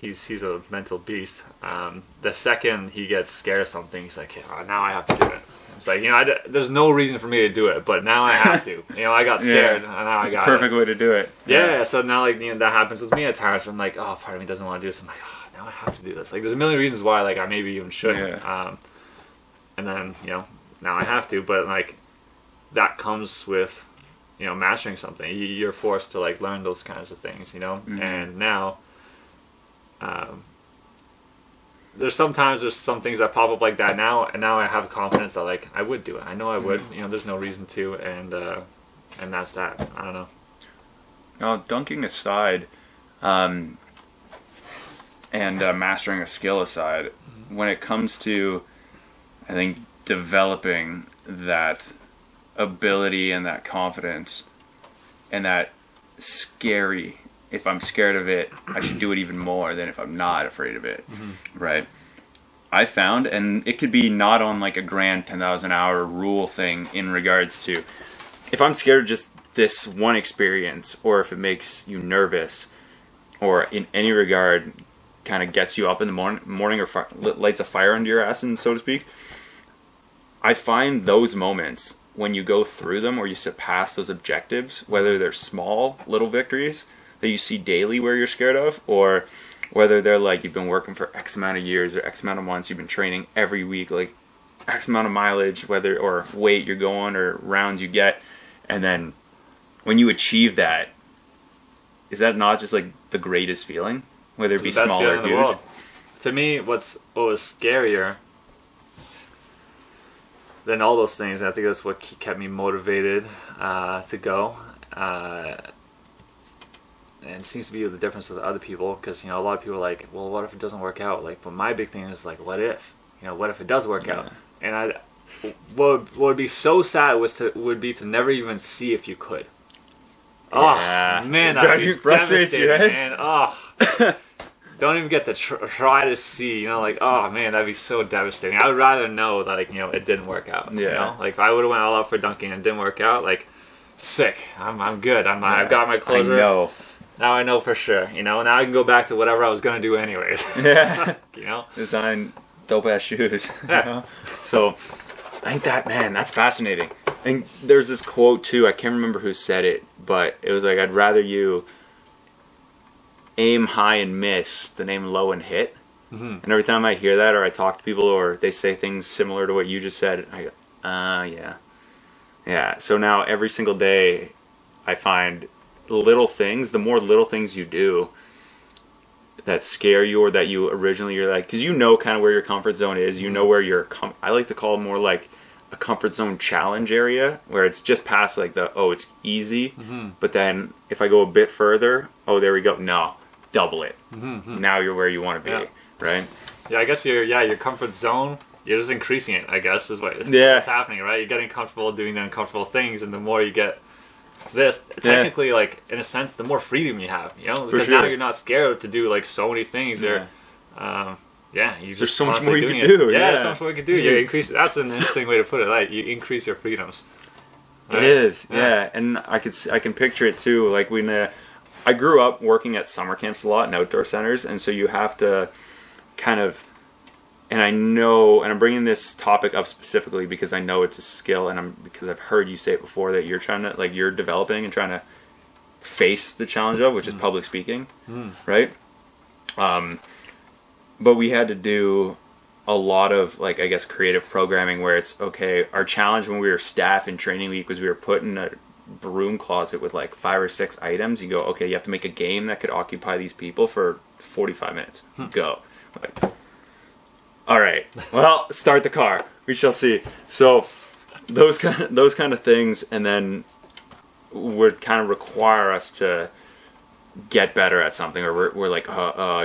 He's a mental beast. The second he gets scared of something, he's like, now I have to do it. It's like, there's no reason for me to do it, but now I have to. I got scared, and now I It's got a perfect way to do it. Yeah, so now like that happens with me at times. I'm like, oh, part of me doesn't want to do this. I'm like, oh, now I have to do this. Like, there's a million reasons why like I maybe even shouldn't. Yeah. And then now I have to, but like that comes with mastering something. You're forced to like learn those kinds of things, Mm-hmm. and now there's some things that pop up like that now, and now I have confidence that like I would do it. I know I would. There's no reason to, and that's that. I don't know. Now, dunking aside, and mastering a skill aside, when it comes to, I think, developing that ability and that confidence and that scary, if I'm scared of it, I should do it even more than if I'm not afraid of it, right? I found, and it could be not on like a grand 10,000 hour rule thing in regards to, if I'm scared of just this one experience, or if it makes you nervous, or in any regard kind of gets you up in the morning or lights a fire under your ass, and so to speak, I find those moments when you go through them or you surpass those objectives, whether they're small little victories that you see daily where you're scared of, or whether they're like you've been working for X amount of years or X amount of months, you've been training every week, like X amount of mileage, whether or weight you're going or rounds you get, and then when you achieve that, is that not just like the greatest feeling, whether it be small or huge? To me, what was scarier than all those things, and I think that's what kept me motivated to go. And it seems to be the difference with other people, because a lot of people are like, well, what if it doesn't work out? Like, but my big thing is like, what if? What if it does work out? And what would be so sad would be to never even see if you could. Yeah. Oh man, that frustrates you, right? Man. Oh, don't even get to try to see. Like, oh man, that'd be so devastating. I would rather know that it didn't work out. Yeah. Like if I would have went all out for dunking and it didn't work out, like, sick. I'm good. I've got my closure. I know. Now I know for sure. Now I can go back to whatever I was gonna do anyways. Yeah. Design dope ass shoes. Yeah. So I think that's fascinating. And there's this quote too, I can't remember who said it, but it was like, I'd rather you aim high and miss than aim low and hit. And every time I hear that, or I talk to people, or they say things similar to what you just said, I go, yeah. So now every single day I find little things, the more little things you do that scare you, or that you originally, you're like, because kind of where your comfort zone is, where your, I like to call it more like a comfort zone challenge area, where it's just past like it's easy, but then if I go a bit further, there we go, no, double it. Now you're where you want to be, right? Yeah, I guess your comfort zone, you're just increasing it, I guess, is what's happening, right? You're getting comfortable doing the uncomfortable things, and the more you get this, technically, like, in a sense, the more freedom you have, because now you're not scared to do like so many things. There's so much more you can do. Yeah, there's so much more you can do. You increase. That's an interesting way to put it. Like, you increase your freedoms. Right? It is, and I can picture it too. Like when I grew up working at summer camps a lot and outdoor centers, and so you have to kind of. And I know, and I'm bringing this topic up specifically because I know it's a skill, and because I've heard you say it before, that you're trying to, like, you're developing and trying to face the challenge of, which is public speaking, right? But we had to do a lot of, like, I guess, creative programming where it's, okay, our challenge when we were staff in training week was we were put in a broom closet with like 5 or 6 items. You go, okay, you have to make a game that could occupy these people for 45 minutes. Go. Like, all right, well, start the car. We shall see. So those kind of things, and then would kind of require us to get better at something, or we're like,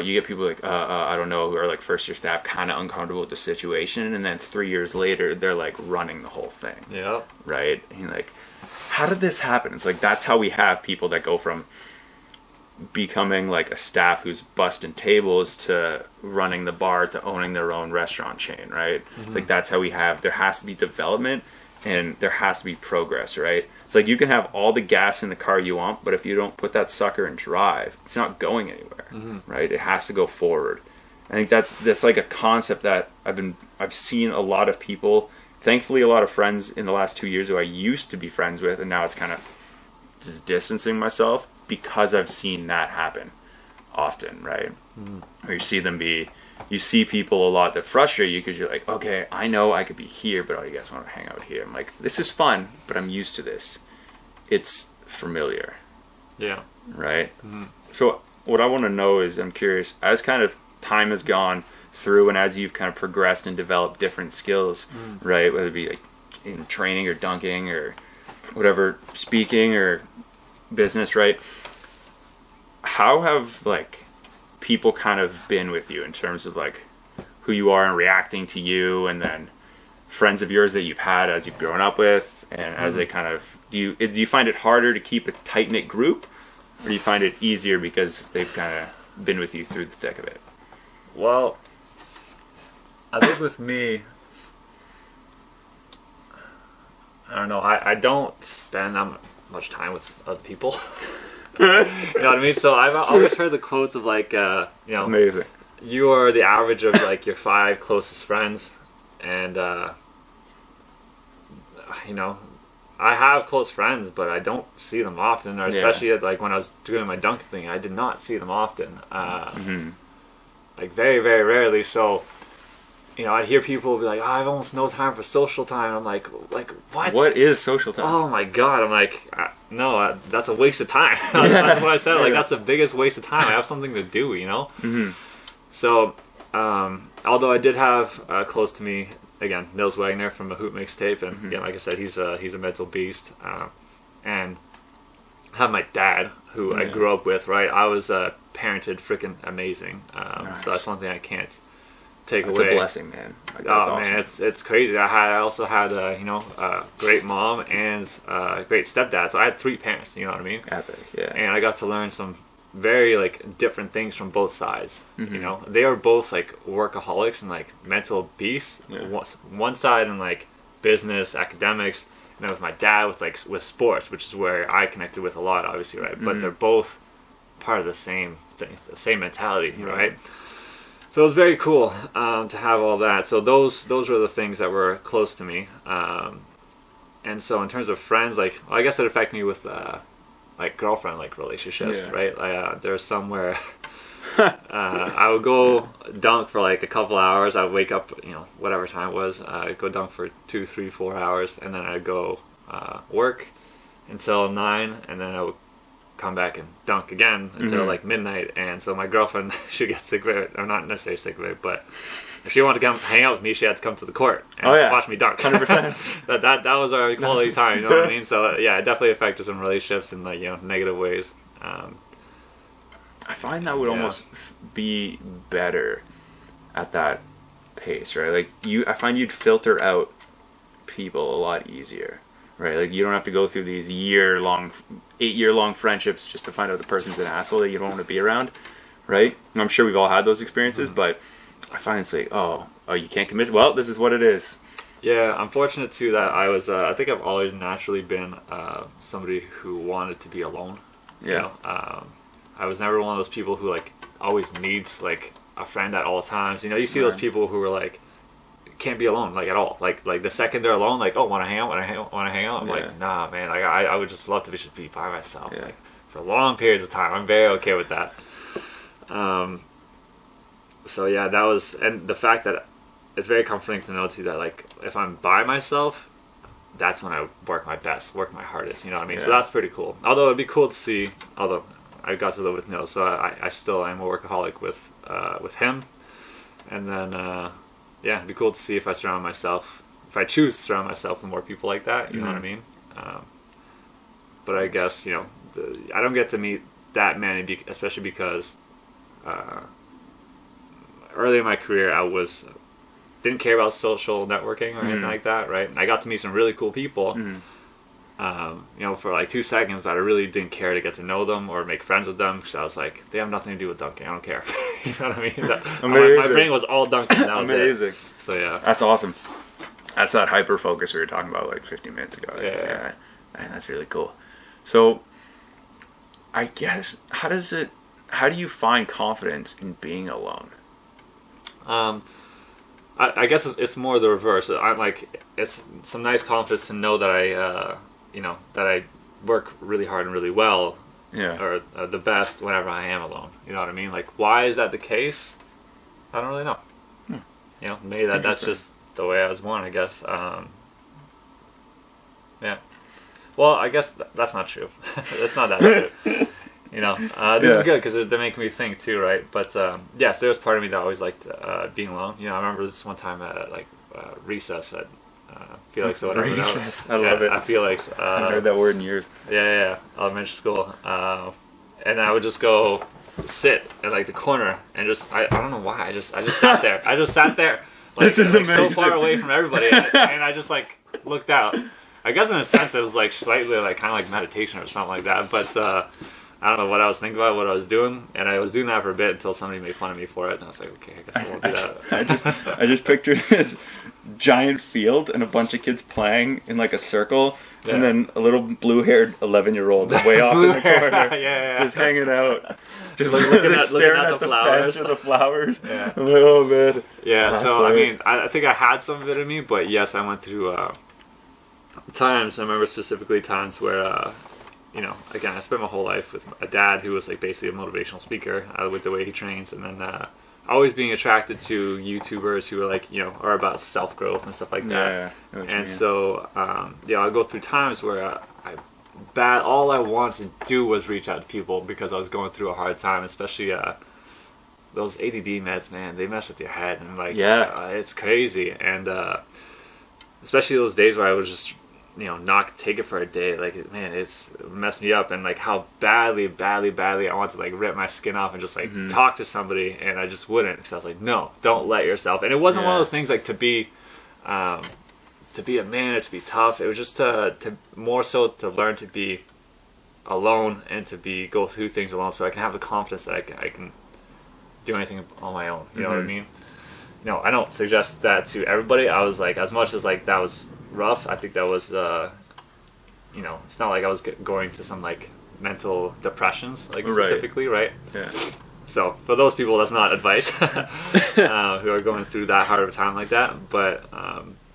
you get people like, I don't know, who are like first year staff, kind of uncomfortable with the situation, and then 3 years later, they're like running the whole thing. Yeah. Right? And you're like, how did this happen? It's like, that's how we have people that go from becoming like a staff who's busting tables to running the bar to owning their own restaurant chain, right? It's like, that's how we have, there has to be development and there has to be progress, right? It's like, you can have all the gas in the car you want, but if you don't put that sucker in drive, it's not going anywhere, right? It has to go forward. I think that's like a concept that I've seen a lot of people, thankfully a lot of friends in the last 2 years who I used to be friends with, and now it's kind of just distancing myself, because I've seen that happen often, right? Where you see people a lot that frustrate you because you're like, okay, I know I could be here, but you guys want to hang out here. I'm like, this is fun, but I'm used to this. It's familiar. Yeah. Right? So what I want to know is, I'm curious, as kind of time has gone through and as you've kind of progressed and developed different skills, right? Whether it be like in training or dunking or whatever, speaking or business, right? How have like people kind of been with you in terms of like who you are and reacting to you, and then friends of yours that you've had as you've grown up with, and as they kind of do you find it harder to keep a tight knit group, or do you find it easier because they've kind of been with you through the thick of it? Well, I think with me, I don't know. I don't spend that much time with other people. You know what I mean? So I've always heard the quotes of like, Amazing. You are the average of like your 5 closest friends, and I have close friends, but I don't see them often, or especially like when I was doing my dunk thing, I did not see them often, like very, very rarely. So, I'd hear people be like, "Oh, I have almost no time for social time." I'm like, what? What is social time? Oh my god! I'm like, no, that's a waste of time. That's what I said. Like, that's the biggest waste of time. I have something to do, So, although I did have close to me again, Nils Wagner from a Hoop Mixtape, and again, like I said, he's a mental beast, and have my dad, who I grew up with. Right, I was parented freaking amazing. Nice. So that's one thing I can't take That's away. a blessing, man. Like, that's awesome. Man, it's crazy. I also had a great mom and a great stepdad. So I had 3 parents. You know what I mean? Epic, yeah. And I got to learn some very like different things from both sides. They are both like workaholics and like mental beasts. One side in like business, academics, and then with my dad with sports, which is where I connected with a lot, obviously, right? But they're both part of the same thing, the same mentality, right? So it was very cool to have all that. So those were the things that were close to me. And so in terms of friends, like, I guess it affected me with like girlfriend like relationships, right? There's some where I would go dunk for like a couple hours. I would wake up, whatever time it was. I'd go dunk for 2, 3, 4 hours, and then I'd go work until 9, and then I would come back and dunk again until like midnight. And so my girlfriend, she'd get sick of it, or not necessarily sick of it, but if she wanted to come hang out with me, she had to come to the court and watch me dunk. 100%. that was our quality time, you know what I mean? So yeah, it definitely affected some relationships in like negative ways. I find that would almost be better at that pace, right? Like I find you'd filter out people a lot easier, right? Like you don't have to go through these 8-year-long friendships just to find out the person's an asshole that you don't want to be around, right? And I'm sure we've all had those experiences, but I find it's like, oh, you can't commit. Well, this is what it is. Yeah, I'm fortunate too that I was. I think I've always naturally been somebody who wanted to be alone. Yeah. I was never one of those people who like always needs like a friend at all times. You see those people who are like can't be alone like at all. Like the second they're alone, like, oh, want to hang out, want to hang out. I'm like, nah, man. Like I would just love to just be by myself like for long periods of time. I'm very okay with that. So yeah, that was, and the fact that it's very comforting to know too that like if I'm by myself, that's when I work my best, work my hardest. You know what I mean? Yeah. So that's pretty cool. Although it'd be cool to see. Although I got to live with Nils, so I still am a workaholic with him. And then it'd be cool to see if I if I choose to surround myself with more people like that. You know what I mean? But I guess I don't get to meet that many, especially because. Early in my career, I didn't care about social networking or anything like that, right? And I got to meet some really cool people, for like 2 seconds, but I really didn't care to get to know them or make friends with them because I was like, they have nothing to do with dunking. I don't care. You know what I mean? Amazing. My brain was all dunking. And that was amazing. It. So yeah, that's awesome. That's that hyper focus we were talking about like 15 minutes ago. Yeah. Man, that's really cool. So, I guess how do you find confidence in being alone? I guess it's more the reverse. I'm like, it's some nice confidence to know that that I work really hard and really well, or the best whenever I am alone. You know what I mean? Like, why is that the case? I don't really know. Maybe that's just the way I was born, I guess. Yeah. Well, I guess that's not true. It's not that true. This is good because they're making me think too, right? But yes, there's part of me that always liked being alone. I remember this one time at recess at Felix or whatever. Recess, I love it. At Felix. I haven't heard that word in years. Yeah, elementary school. And I would just go sit in like the corner and just I don't know why I just sat there. I just sat there. Like, This is like, amazing. so far away from everybody, and I just like looked out. I guess in a sense it was like slightly like kind of like meditation or something like that. But I don't know what I was thinking about, what I was doing, and I was doing that for a bit until somebody made fun of me for it, and I was like, okay, I guess I won't do that. I just pictured this giant field and a bunch of kids playing in like a circle, and then a little blue-haired 11-year-old way off in the corner, just hanging out, just looking staring at the flowers. Fence of the flowers. Yeah. I'm like, oh man. Yeah. That's So hilarious. I mean, I think I had some of it in me, but yes, I went through times. I remember specifically times where. You know, again, I spent my whole life with a dad who was like basically a motivational speaker with the way he trains, and then always being attracted to YouTubers who are like, you know, are about self growth and stuff like that. Yeah. And so, yeah, I go through times where all I wanted to do was reach out to people because I was going through a hard time, especially those ADD meds, man. They mess with your head, and like, it's crazy, and especially those days where I was just, you know, not take it for a day, like, man, it messed me up, and like how badly I wanted to like rip my skin off and just like talk to somebody, and I just wouldn't, because I was like, no, don't let yourself. And it wasn't one of those things like to be a man or to be tough. It was just to more so to learn to be alone and to go through things alone, so I can have the confidence that I can do anything on my own. You know what I mean? You know, I don't suggest that to everybody. I was like, as much as like that was rough, I think that was you know, it's not like I was going to some like mental depressions like specifically, right? Yeah. So for those people, that's not advice who are going through that hard of a time like that. But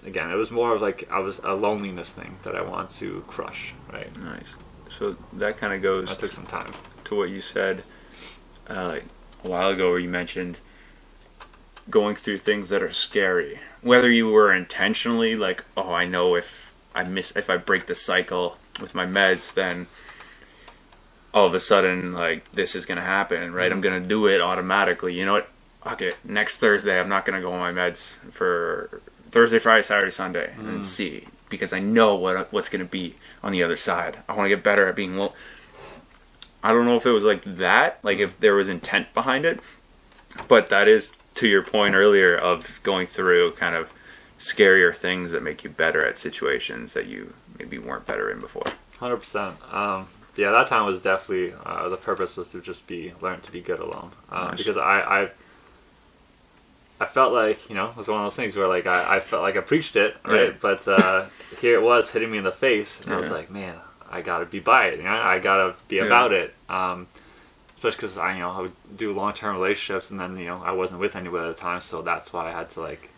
again, it was more of like I was a loneliness thing that I wanted to crush, right? Nice. So that kind of goes. That took some time. To what you said like a while ago, where you mentioned going through things that are scary, whether you were intentionally like, oh, I know if I break the cycle with my meds, then all of a sudden like this is gonna happen, right? I'm gonna do it automatically. You know what? Okay, next Thursday I'm not gonna go on my meds for Thursday, Friday, Saturday, Sunday, and see, because I know what's gonna be on the other side. I want to get better at being I don't know if it was like that, like if there was intent behind it, but that is to your point earlier of going through kind of scarier things that make you better at situations that you maybe weren't better in before. 100%. Yeah, that time was definitely the purpose was to just learn to be good alone. Nice. Because I felt like, you know, it was one of those things where like I felt like I preached it, right? But here it was hitting me in the face, and I was like, man, I gotta be by it. You know, I gotta be about it. Especially because I would do long-term relationships, and then I wasn't with anybody at the time, so that's why I had to like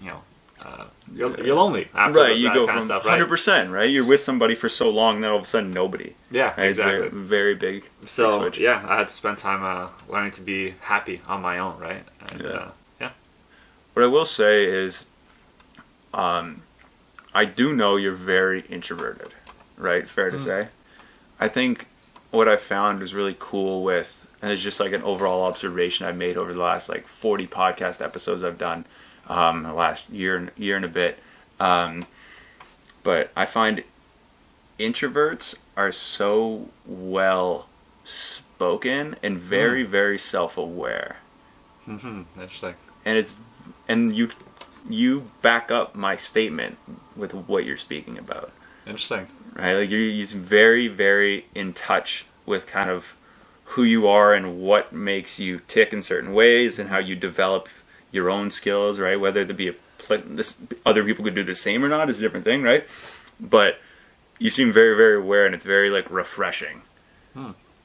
you're lonely after right. You that go kind from of stuff, 100%, right? You're with somebody for so long, then all of a sudden nobody. Yeah, right? exactly. It's very big. So switch. yeah, I had to spend time learning to be happy on my own, right? And, yeah. What I will say is, I do know you're very introverted, right? Fair to say. I think what I found was really cool with, and it's just like an overall observation I've made over the last like 40 podcast episodes I've done, the last year and a bit. But I find introverts are so well spoken and very, very self-aware. Interesting. And you back up my statement with what you're speaking about. Interesting. Right? Like you're very, very in touch with kind of who you are and what makes you tick in certain ways and how you develop your own skills, right? Whether it be other people could do the same or not is a different thing, right? But you seem very, very aware, and it's very like refreshing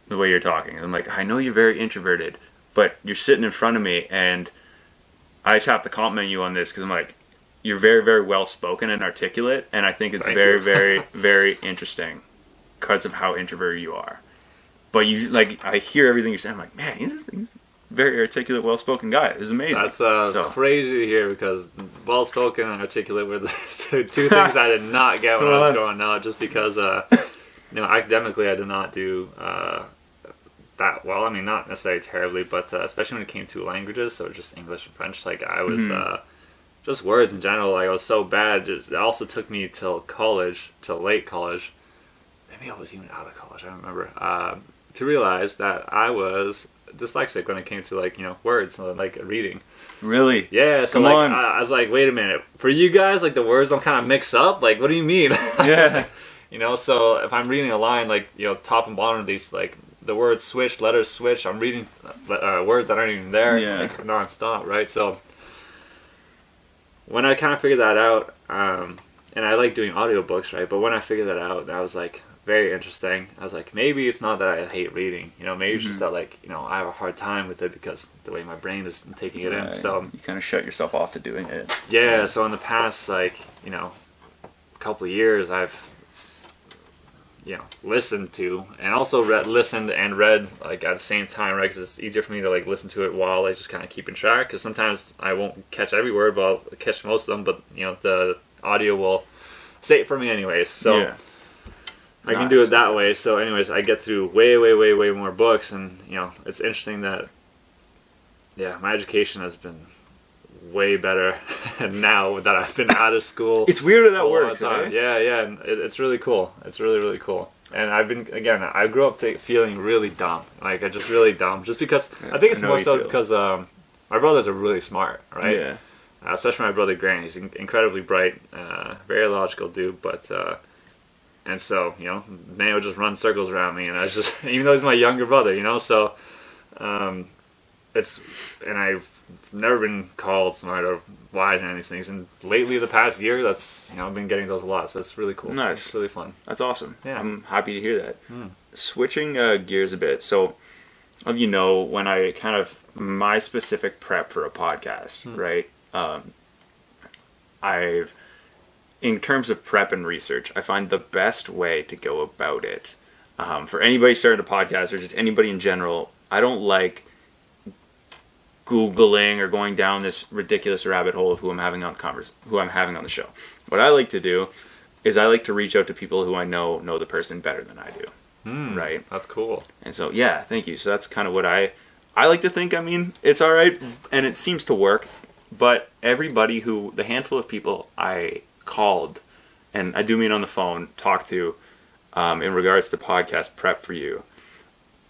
the way you're talking. And I'm like, I know you're very introverted, but you're sitting in front of me, and I just have to compliment you on this because I'm like, you're very, very well spoken and articulate, and I think it's very, very, very interesting because of how introverted you are. But you like, I hear everything you're saying. I'm like, man, he's a very articulate, well spoken guy. It's amazing. That's crazy to hear, because well spoken and articulate were the two things I did not get when I was growing up. Just because, academically I did not do that well. I mean, not necessarily terribly, but especially when it came to languages, so just English and French. Like I was just words in general. Like I was so bad. It also took me till late college. Maybe I was even out of college. I don't remember. To realize that I was dyslexic when it came to like words like reading. Really? Yeah. So Come like on. I was like, wait a minute. For you guys, like the words don't kind of mix up. Like, what do you mean? Yeah. So if I'm reading a line, like top and bottom of these, like the words switch, letters switch. I'm reading words that aren't even there, like nonstop, right? So when I kind of figured that out, and I like doing audiobooks, right? But when I figured that out, I was like, very interesting. I was like, maybe it's not that I hate reading, maybe it's just that like, I have a hard time with it because the way my brain is taking it in. So you kind of shut yourself off to doing it. Yeah. So in the past, like, couple of years, I've, listened to and also listened and read like at the same time, right? Because it's easier for me to like listen to it while I just kind of keeping track. Because sometimes I won't catch every word, but I'll catch most of them. But the audio will say it for me anyways. So. Yeah. I can do it that way. So anyways, I get through way more books, and it's interesting that my education has been way better now that I've been out of school. It's weird how that works, right? Yeah, and it's really cool. It's really cool. And I grew up feeling really dumb. Like, I just really dumb. Just because, I think it's more so because my brothers are really smart, right? Yeah. Especially my brother Grant. He's incredibly bright, very logical dude, but... and so, man would just run circles around me, and I was just, even though he's my younger brother, so, and I've never been called smart or wise in any of these things, and lately, the past year, that's, I've been getting those a lot, so it's really cool. Nice. It's really fun. That's awesome. Yeah. I'm happy to hear that. Switching gears a bit, so, when I kind of, my specific prep for a podcast, right, in terms of prep and research, I find the best way to go about it, for anybody starting a podcast or just anybody in general, I don't like Googling or going down this ridiculous rabbit hole of who I'm having on the show. What I like to do is I like to reach out to people who I know the person better than I do. Right? That's cool. And so, yeah, thank you. So that's kind of what I like to think. I mean, it's all right, and it seems to work. But the handful of people I called, and I do mean on the phone, talked to, in regards to podcast prep for you,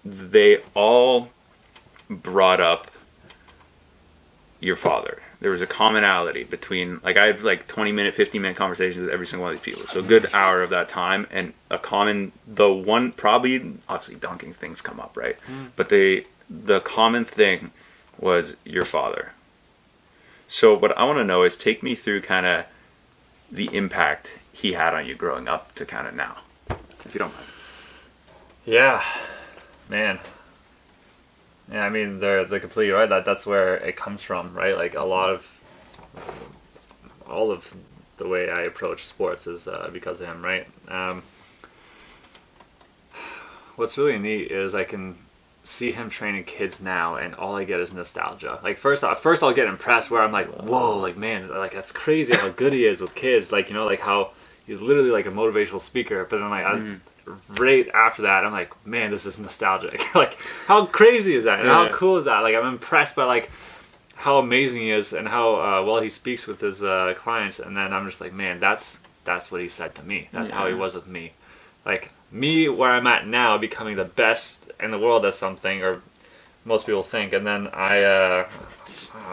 they all brought up your father. There was a commonality between, like, I had like 20-minute, 15-minute conversations with every single one of these people. So a good hour of that time, and probably, obviously dunking things come up, right? But the common thing was your father. So what I want to know is, take me through kind of the impact he had on you growing up to kind of now, if you don't mind. Yeah, man. Yeah, I mean, they're completely right. That's where it comes from, right? Like, all of the way I approach sports is because of him, right? What's really neat is I can see him training kids now, and all I get is nostalgia. Like, first I'll get impressed, where I'm like, whoa, like, man, like, that's crazy how good he is with kids. Like, like how he's literally like a motivational speaker. But then, like, right after that, I'm like, man, this is nostalgic. Like, how crazy is that? And how cool is that? Like, I'm impressed by like how amazing he is, and how well he speaks with his clients. And then I'm just like, man, that's what he said to me. That's how he was with me. Like, me, where I'm at now, becoming the best in the world at something, or most people think, and then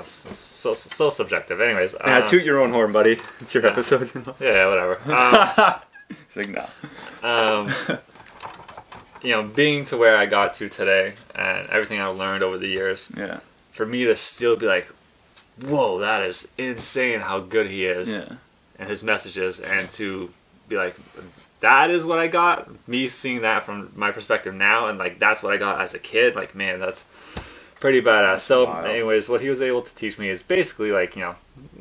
so subjective. Anyways, toot your own horn, buddy. It's your episode. Yeah, whatever. It's like, no. Being to where I got to today, and everything I've learned over the years, for me to still be like, whoa, that is insane how good he is, and his messages, and to be like, that is what I got. Me seeing that from my perspective now, and like, that's what I got as a kid. Like, man, that's pretty badass. So, anyways, what he was able to teach me is basically like, the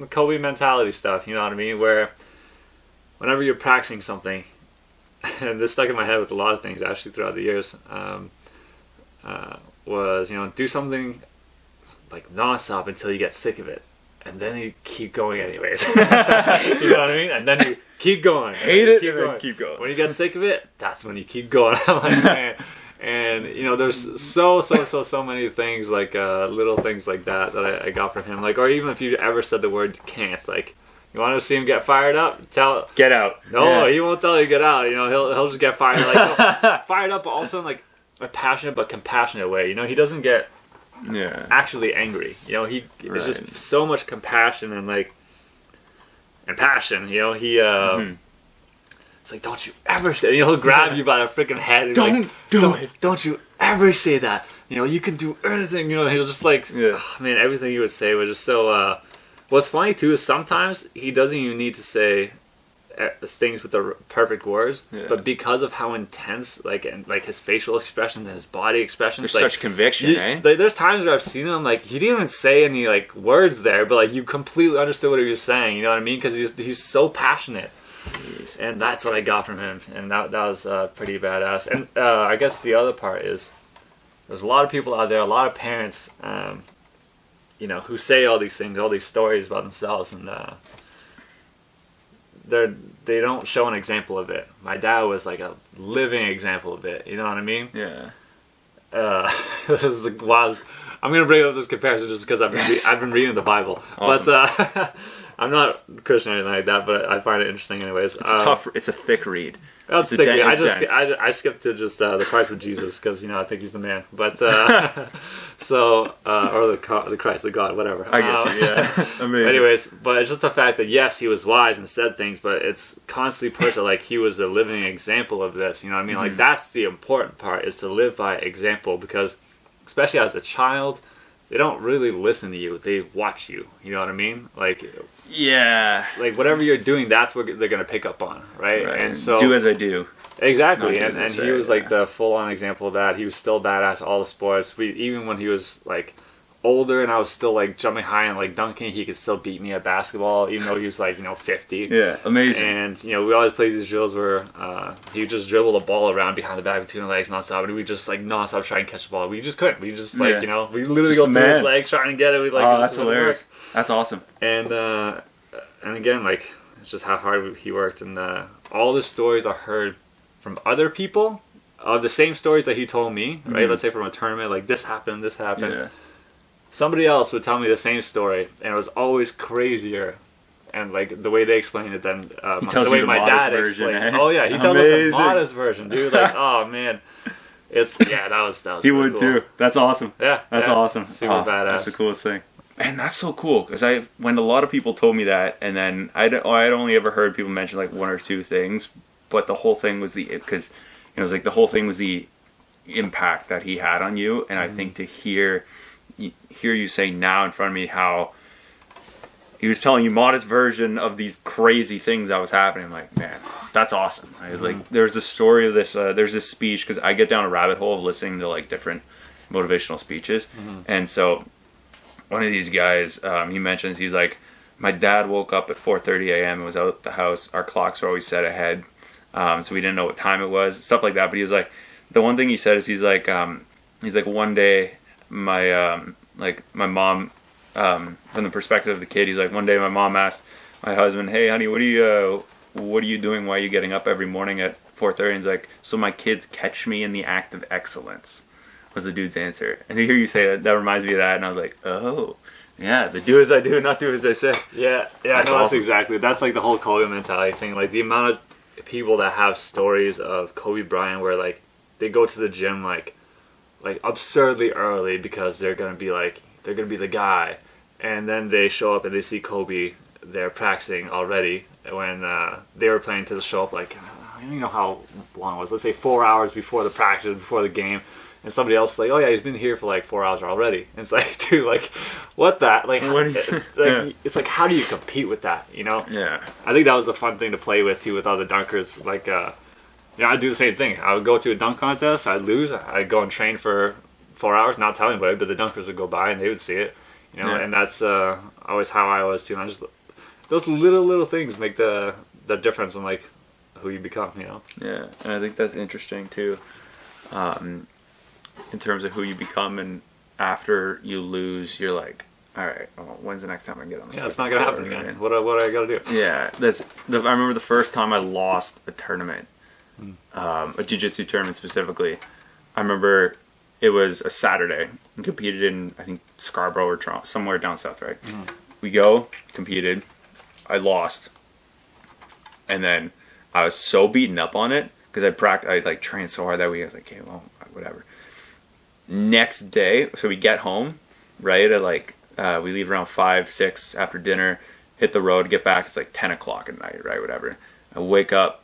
Kobe mentality stuff. You know what I mean? Where whenever you're practicing something, and this stuck in my head with a lot of things actually throughout the years, was do something like nonstop until you get sick of it, and then you keep going anyways. You know what I mean? And then you keep going. Hate it, keep going. When you get sick of it, that's when you keep going. I'm like, man. And there's so many things, like little things like that I got from him. Like, or even if you ever said the word can't, like, you want to see him get fired up? Get out. No, he won't tell you to get out. He'll just get fired, like, fired up, but also in like a passionate but compassionate way. He doesn't get actually angry. You know, there's just so much compassion and passion. You know, it's like, don't you ever say. You know, he'll grab you by the freaking head and don't you ever say that. You know, you can do anything. You know, he'll just like, man, everything he would say was just so. What's funny too is sometimes he doesn't even need to say things with the perfect words, but because of how intense, like his facial expressions and his body expressions, there's such conviction, there's times where I've seen him, like, he didn't even say any like words there, but like you completely understood what he was saying. You know what I mean? Because he's so passionate. Jeez. And that's what I got from him, and that was pretty badass. And I guess the other part is there's a lot of people out there, a lot of parents, you know, who say all these things, all these stories about themselves, and they don't show an example of it. My dad was like a living example of it. You know what I mean? Yeah. This is the wildest. I'm gonna bring up this comparison just because I've been reading the Bible, awesome. But I'm not Christian or anything like that. But I find it interesting anyways. It's tough. It's a thick read. That's thick. I skipped to just the Christ with Jesus because, you know, I think he's the man. But so or the Christ, the God, whatever. I get you. Yeah. Amazing. Anyways, but it's just the fact that yes, he was wise and said things, but it's constantly pushed like he was a living example of this. You know what I mean? Like, that's the important part, is to live by example, because especially as a child, they don't really listen to you. They watch you. You know what I mean? Like, like whatever you're doing, that's what they're gonna pick up on, right? And so do as I do. Exactly. And he was like the full-on example of that. He was still badass at all the sports. Even when he was like older and I was still like jumping high and like dunking, he could still beat me at basketball, even though he was like, you know, 50. Yeah, amazing. And, you know, we always played these drills where he would just dribble the ball around behind the back between the legs nonstop, and we just like nonstop try and catch the ball. We just couldn't. We just like, you know, we literally just go through his legs trying to get it. We like, oh, that's hilarious. That's awesome. And again, like, it's just how hard he worked. And all the stories I heard from other people, the same stories that he told me, right? Let's say from a tournament, like, this happened. Yeah. Somebody else would tell me the same story, and it was always crazier, and like the way they explained it than the way my dad explained it. Oh yeah, he tells us the modest version, dude. Like, oh man, that was he would cool. too. That's awesome. Yeah, that's awesome. Super badass. That's the coolest thing. And that's so cool, because when a lot of people told me that, and then I'd only ever heard people mention like one or two things, but the whole thing was because it was like the whole thing was the impact that he had on you, and I think to hear you say now in front of me how he was telling you modest version of these crazy things that was happening, I'm like, man, that's awesome. Like, there's a story of this, there's this speech, because I get down a rabbit hole of listening to like different motivational speeches, and so one of these guys, he mentions, he's like, my dad woke up at 4:30 a.m. and was out at the house. Our clocks were always set ahead, so we didn't know what time it was, stuff like that. But he was like, the one thing he said is he's like one day my mom, from the perspective of the kid, he's like, one day my mom asked my husband, hey honey, what are you doing? Why are you getting up every morning at 4:30? And he's like, so my kids catch me in the act of excellence, was the dude's answer. And to hear you say that reminds me of that, and I was like, oh yeah, the do as I do, not do as I say. That's exactly, that's like the whole Kobe mentality thing. Like, the amount of people that have stories of Kobe Bryant where like they go to the gym like absurdly early because they're gonna be the guy, and then they show up and they see Kobe there practicing already when they were planning to show up like, I don't even know how long it was, let's say 4 hours before the practice, before the game, and somebody else is like, oh yeah, he's been here for like 4 hours already. And it's like, dude, like, what that, like, it's like, how do you compete with that, you know? Yeah, I think that was a fun thing to play with too, with other dunkers. Like, yeah, I'd do the same thing. I would go to a dunk contest, I'd lose, I'd go and train for 4 hours, not telling anybody, but the dunkers would go by and they would see it, you know. And that's always how I was too. And I just, those little things make the difference in like who you become, you know. Yeah, and I think that's interesting too, in terms of who you become. And after you lose, you're like, all right, well, when's the next time I get on the it's not gonna happen again. Right? What I gotta do? Yeah, I remember the first time I lost a tournament, a jiu-jitsu tournament specifically. I remember it was a Saturday and competed in, I think, Scarborough or Toronto, somewhere down south, right? We go, competed, I lost, and then I was so beaten up on it because I like trained so hard that week. I was like, okay, well, whatever. next day, so we get home, right, at like, we leave around 5, 6 after dinner, hit the road, get back, it's like 10 o'clock at night, right, whatever. I wake up,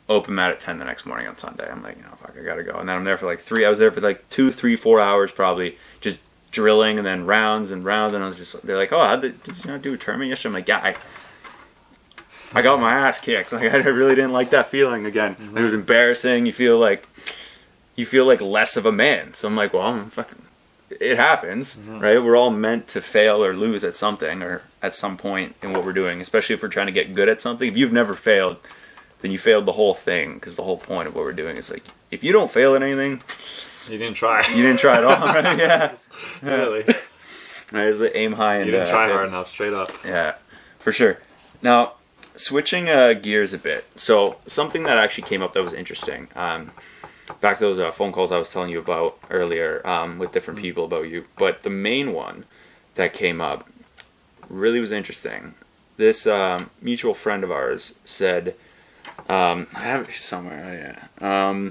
open mat at 10 the next morning on Sunday. I'm like, fuck, I gotta go. And then I'm there for like I was there for like 2, 3, 4 hours probably, just drilling, and then rounds and rounds, and I was just, they're like, oh, did you not do a tournament yesterday? I'm like, yeah, I got my ass kicked. Like, I really didn't like that feeling again. Mm-hmm. It was embarrassing. You feel like less of a man. So I'm like, well, I'm fucking, it happens, mm-hmm. right? We're all meant to fail or lose at something or at some point in what we're doing, especially if we're trying to get good at something. If you've never failed, then you failed the whole thing, because the whole point of what we're doing is like, if you don't fail at anything, you didn't try. You didn't try at all, right? Yeah. Really. Right, it's like aim high and you didn't try hard enough, straight up. Yeah, for sure. Now, switching gears a bit. So something that actually came up that was interesting. Back to those phone calls I was telling you about earlier with different people about you. But the main one that came up really was interesting. This mutual friend of ours said, I have it somewhere. Yeah.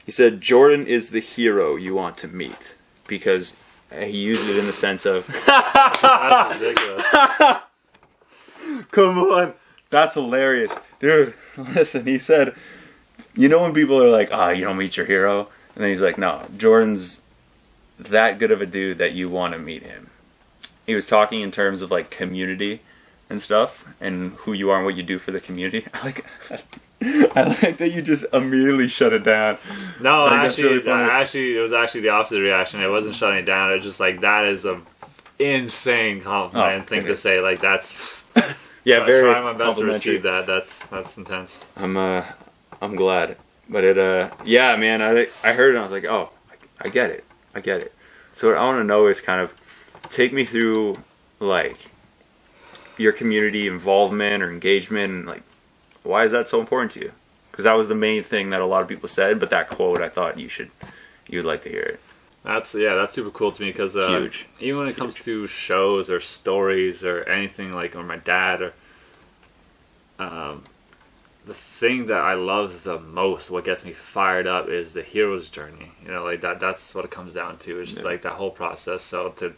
He said, Jordan is the hero you want to meet, because he used it in the sense of... That's ridiculous. Come on. That's hilarious. Dude, listen, he said, you know when people are like, you don't meet your hero? And then he's like, no, Jordan's that good of a dude that you want to meet him. He was talking in terms of like community and stuff, and who you are and what you do for the community. I like that you just immediately shut it down. No, actually, it was actually the opposite reaction. It wasn't shutting it down. It was just like, that is a insane compliment thing to say. Like, that's... Yeah, very trying my best to receive that. That's intense. I'm glad, but yeah, man. I heard it and I was like, oh, I get it. So what I want to know is kind of take me through like your community involvement or engagement, and like why is that so important to you? Because that was the main thing that a lot of people said. But that quote, I thought you'd like to hear it. That's super cool to me, because huge. Even when it comes to shows or stories or anything, like, or my dad, or the thing that I love the most, what gets me fired up, is the hero's journey. You know, like that's what it comes down to. It's just like that whole process. So to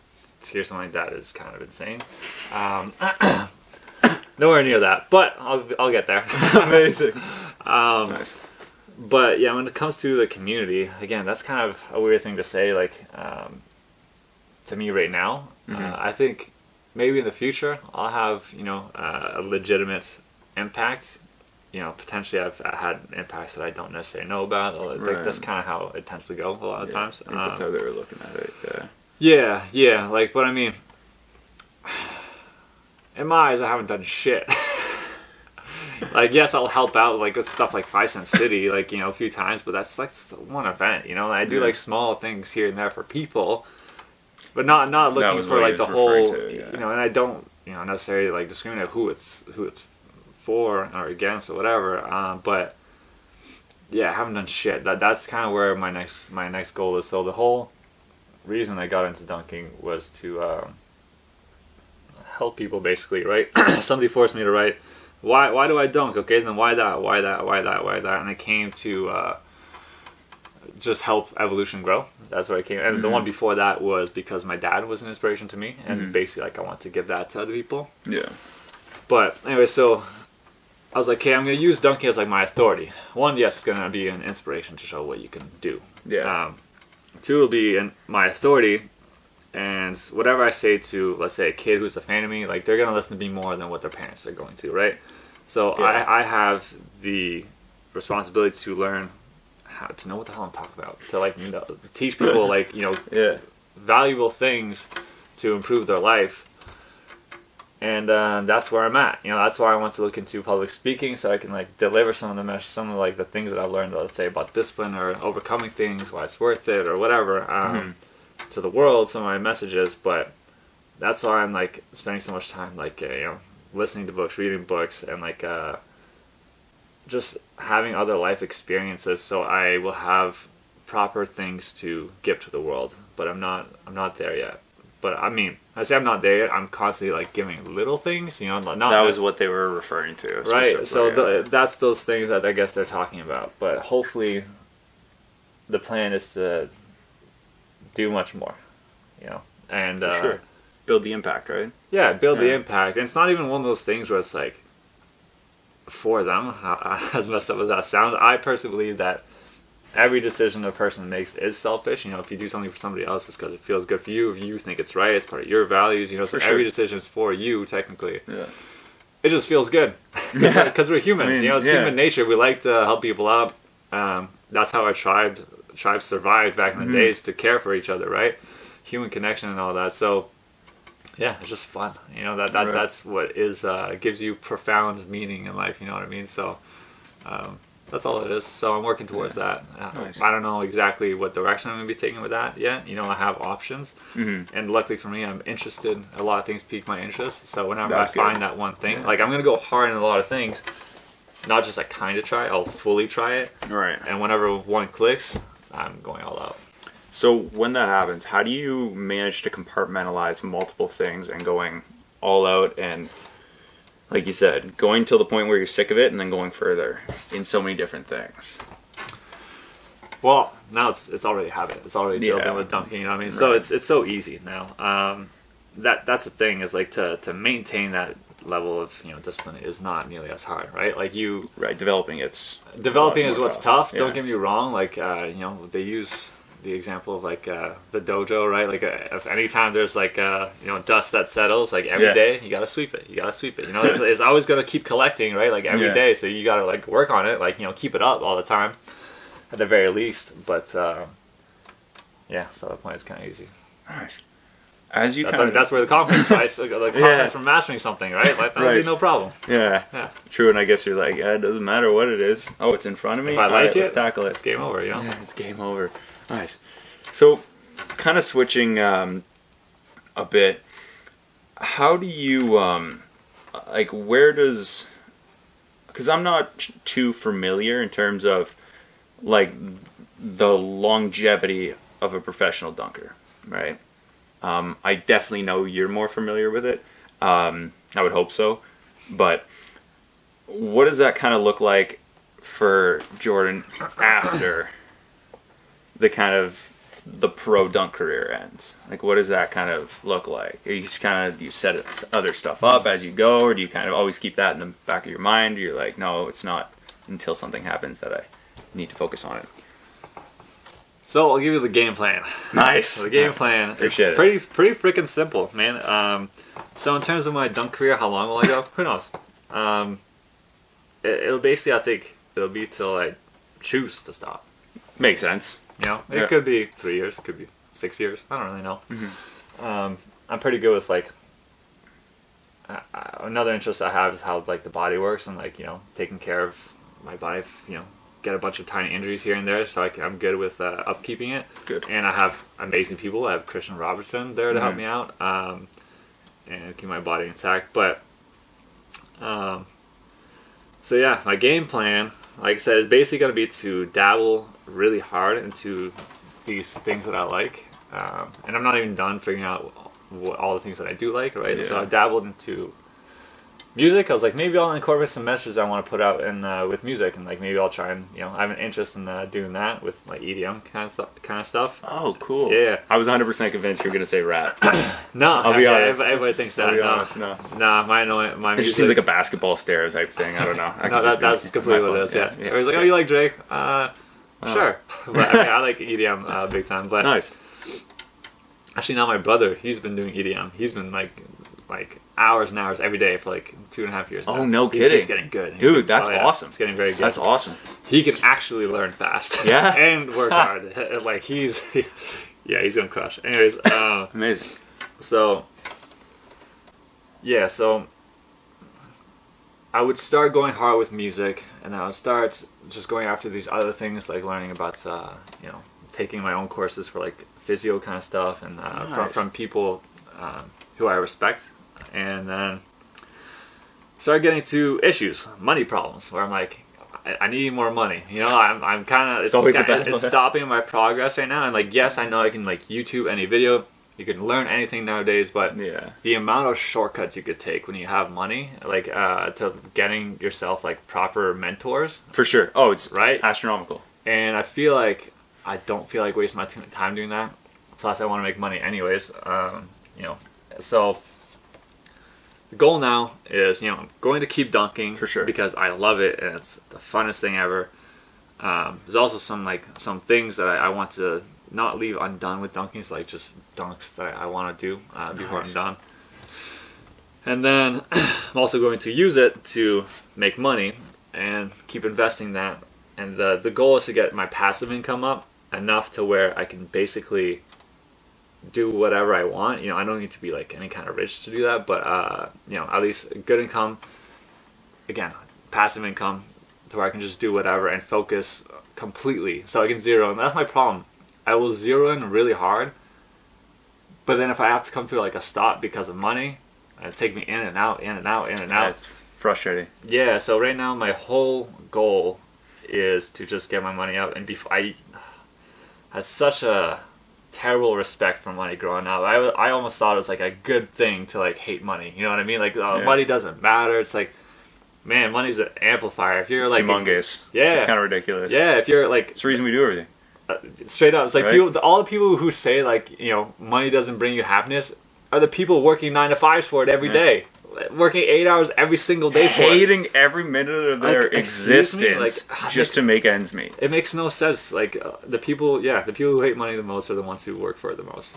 hear something like that is kind of insane. Nowhere near that, but I'll get there. Amazing. Nice. But yeah, when it comes to the community, again, that's kind of a weird thing to say, like, to me right now. Mm-hmm. I think maybe in the future I'll have, a legitimate impact. Potentially I've had impacts that I don't necessarily know about. Like, that's kind of how it tends to go a lot of times. I think that's how they were looking at it, Yeah, like, but I mean, in my eyes, I haven't done shit. Like, yes, I'll help out, like, with stuff like 5 Cent City, like, a few times, but that's like one event, and I do like small things here and there for people, but not looking for like the whole, and I don't, necessarily like discriminate who it's for or against or whatever, but yeah, I haven't done shit. That's kind of where my next goal is. So the whole reason I got into dunking was to help people, basically, right? Somebody forced me to write, why do I dunk? Okay, then why that? And it came to just help evolution grow. That's where it came. And the one before that was because my dad was an inspiration to me, and basically, like, I want to give that to other people. Yeah. But anyway, so I was like, okay, I'm going to use dunking as like my authority. One, yes, it's going to be an inspiration to show what you can do. Yeah. Two, it'll be my authority. And whatever I say to, let's say, a kid who's a fan of me, like, they're going to listen to me more than what their parents are going to, right? So I have the responsibility to learn how to know what the hell I'm talking about. To, like, teach people, like, valuable things to improve their life. And that's where I'm at. That's why I want to look into public speaking, so I can, like, deliver some of the things that I've learned, let's say, about discipline or overcoming things, why it's worth it, or whatever. To the world, some of my messages, but that's why I'm like spending so much time, like, listening to books, reading books, and like just having other life experiences, so I will have proper things to give to the world. But I'm not there yet. But I mean, I say I'm not there yet. I'm constantly like giving little things, not that was what they were referring to, right? So that's those things that I guess they're talking about. But hopefully, the plan is to do much more, you know, and For sure. Build the impact, right? Yeah, build the impact. And it's not even one of those things where it's like for them, as messed up as that sounds. I personally believe that every decision a person makes is selfish. You know, if you do something for somebody else, it's because it feels good for you. If you think it's right, it's part of your values. You know, so every decision is for you, technically. Yeah. It just feels good because we're humans. I mean, you know, it's human nature. We like to help people out. That's how our tribes survived back in the days, to care for each other, right? Human connection and all that. So, yeah, it's just fun. You know, that's what is gives you profound meaning in life. You know what I mean? So, that's all it is. So I'm working towards that. Nice. I don't know exactly what direction I'm going to be taking with that yet. You know, I have options. And luckily for me, I'm interested. A lot of things pique my interest. So whenever I find that one thing, like I'm going to go hard in a lot of things. Not just like kind of try, I'll fully try it. Right. And whenever one clicks, I'm going all out. So when that happens, how do you manage to compartmentalize multiple things and going all out and, like you said, going till the point where you're sick of it and then going further in so many different things? Well, now it's already a habit. It's already drilled in with dunking, you know what I mean? Right. So it's so easy now. That's the thing, is like to maintain that level of, you know, discipline is not nearly as hard, right? Like developing is what's tough. Don't get me wrong. Like you know, they use the example of like the dojo, right? Like if anytime there's like you know, dust that settles, like every day you gotta sweep it. You know, it's always gonna keep collecting, right? Like every day, so you gotta like work on it, like, you know, keep it up all the time at the very least. But yeah, so that point is kind of easy. Nice. That's where the confidence, right? So the confidence from mastering something, right? Like that would be no problem. Yeah. True. And I guess you're like, it doesn't matter what it is. Oh, it's in front of me. If I like it, let's tackle it. It's game over. You know. Yeah, it's game over. Nice. So, kind of switching a bit. How do you like? Where does? Because I'm not too familiar in terms of like the longevity of a professional dunker, right? I definitely know you're more familiar with it. I would hope so. But what does that kind of look like for Jordan after the pro dunk career ends? Like, what does that kind of look like? Do you set other stuff up as you go, or do you kind of always keep that in the back of your mind? You're like, no, it's not until something happens that I need to focus on it. So I'll give you the game plan. Nice. So the game plan is pretty freaking simple, man. So in terms of my dunk career, how long will I go? Who knows? It'll basically, I think, it'll be till I choose to stop. Makes sense. You know, it could be 3 years, it could be 6 years. I don't really know. I'm pretty good with like. Another interest I have is how like the body works, and like, you know, taking care of my body. You know, get a bunch of tiny injuries here and there, so I'm good with upkeeping it. Good. And I have amazing people. I have Christian Robertson there to help me out and keep my body intact. But so yeah, my game plan, like I said, is basically going to be to dabble really hard into these things that I like. And I'm not even done figuring out all the things that I do like, right? Yeah. So I dabbled into music. I was like, maybe I'll incorporate some messages I want to put out in with music, and like maybe I'll try and, you know, I have an interest in doing that with like EDM kind of stuff. Oh, cool. Yeah. I was 100% convinced you were gonna say rap. No, I'll be honest. Everybody thinks that. No. My It music just seems like a basketball stereotype thing. I don't know. That's completely what it is. Yeah. Everybody's like, oh, you like Drake? Sure. But I mean, I like EDM big time. But nice. Actually, now my brother, he's been doing EDM. He's been like hours and hours every day for like 2.5 years now. Oh, no kidding. He's getting good. Dude, that's awesome. He's getting very good. That's awesome. He can actually learn fast. Yeah. And work hard. Like he's gonna crush. Anyways, amazing. So I would start going hard with music, and then I would start just going after these other things, like learning about you know, taking my own courses for like physio kind of stuff, and from people who I respect, and then start getting to issues, money problems, where I'm like, I need more money. You know, I'm kind of it's stopping my progress right now. And like, yes, I know I can like YouTube any video. You can learn anything nowadays, but the amount of shortcuts you could take when you have money, like to getting yourself like proper mentors. For sure. Oh, it's right, astronomical. And I don't feel like wasting my time doing that. Plus, I want to make money anyways. So the goal now is, I'm going to keep dunking for sure because I love it and it's the funnest thing ever. There's also some things that I want to not leave undone with dunking, so like just dunks that I want to do before I'm done. And then I'm also going to use it to make money and keep investing that. And the goal is to get my passive income up enough to where I can basically do whatever I want. I don't need to be like any kind of rich to do that, but at least good income. Again, passive income to where I can just do whatever and focus completely, so I can zero. And that's my problem. I will zero in really hard, but then if I have to come to like a stop because of money, it'll take me in and out, in and out, in and out. It's frustrating. Yeah. So right now, my whole goal is to just get my money up. And I had such a terrible respect for money growing up. I almost thought it was like a good thing to like hate money. You know what I mean? Like money doesn't matter. It's like, man, money's an amplifier. If you're it's like humongous. Yeah, it's kind of ridiculous. Yeah, if you're like, it's the reason we do everything. Straight up, it's like right? all the people who say like money doesn't bring you happiness are the people working 9 to 5s for it every day, working 8 hours every single day, hating every minute of their existence just to make ends meet. It makes no sense. Like the people who hate money the most are the ones who work for it the most.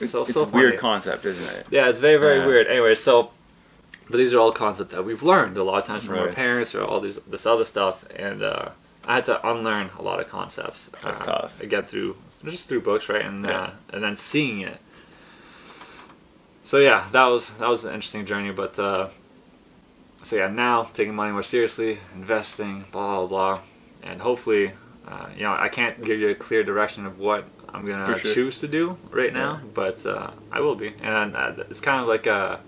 It's a weird concept, isn't it? Yeah, it's very, very weird. Anyway, but these are all concepts that we've learned a lot of times from our parents or all this other stuff, and I had to unlearn a lot of concepts. That's tough. Again, through books, right, and then seeing it. So yeah, that was an interesting journey. But now taking money more seriously, investing, blah blah blah, and hopefully, I can't give you a clear direction of what I'm gonna choose to do right now, but I will be, and it's kind of like a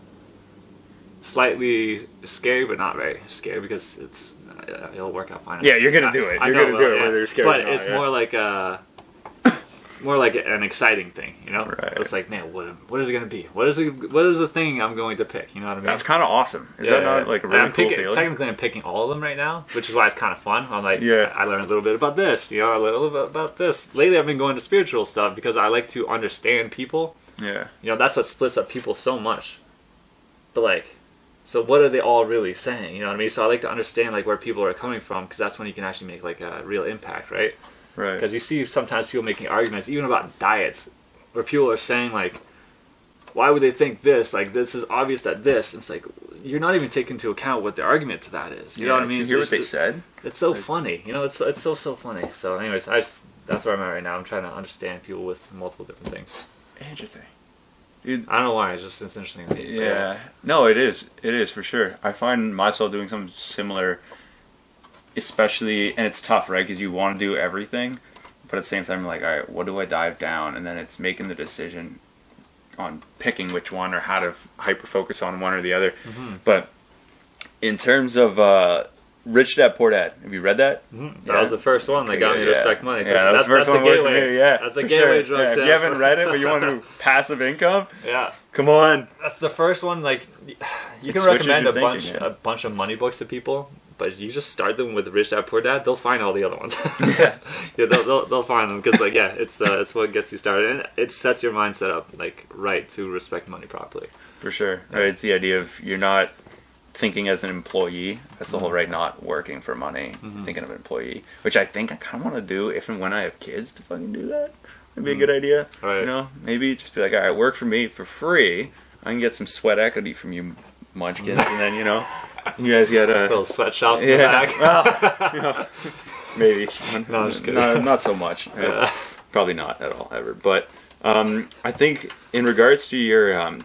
slightly scary, but not very scary because it'll work out fine. Yeah, you're gonna do it. You're gonna do it whether you're scared or not. But it's more like an exciting thing, Right. It's like, man, what is it gonna be? What is the thing I'm going to pick? You know what I mean? That's kind of awesome. Is that not like a really cool feeling? Technically, I'm picking all of them right now, which is why it's kind of fun. I'm like, yeah. I learned a little bit about this. I learned a little bit about this. Lately, I've been going to spiritual stuff because I like to understand people. Yeah. That's what splits up people so much. But so what are they all really saying? You know what I mean? So I like to understand where people are coming from, because that's when you can actually make a real impact, right? Right. Because you see sometimes people making arguments, even about diets, where people are saying why would they think this? This is obvious that this. And it's like, you're not even taking into account what the argument to that is. You know what I mean? Did you hear what they said? It's so funny. It's so funny. So anyways, that's where I'm at right now. I'm trying to understand people with multiple different things. Interesting. Dude, I don't know why. It's interesting to me. Yeah. No, it is. It is for sure. I find myself doing something similar, especially, and it's tough, right? Because you want to do everything, but at the same time, you're like, all right, what do I dive down? And then it's making the decision on picking which one or how to hyper focus on one or the other. Mm-hmm. But in terms of Rich Dad Poor Dad, have you read that? Mm-hmm. That was the first one that got me to respect money. Yeah, that was the first one. Gateway. Yeah, that's a gateway drug. Yeah, if you haven't read it, but you want to do passive income, yeah, come on. That's the first one. You can recommend a bunch of money books to people, but you just start them with Rich Dad Poor Dad. They'll find all the other ones. Yeah, they'll find them because it's what gets you started, and it sets your mindset up right to respect money properly. For sure, right? It's the idea of you're not thinking as an employee. That's the whole right, not working for money, thinking of an employee, which I think I kind of want to do if and when I have kids, to fucking do that. That'd be a good idea. Right. Maybe just be like, all right, work for me for free. I can get some sweat equity from you munchkins, and then, you guys get little sweatshops in the back. Well, maybe. No, I'm just kidding. Not so much. Probably not at all, ever. But I think in regards to your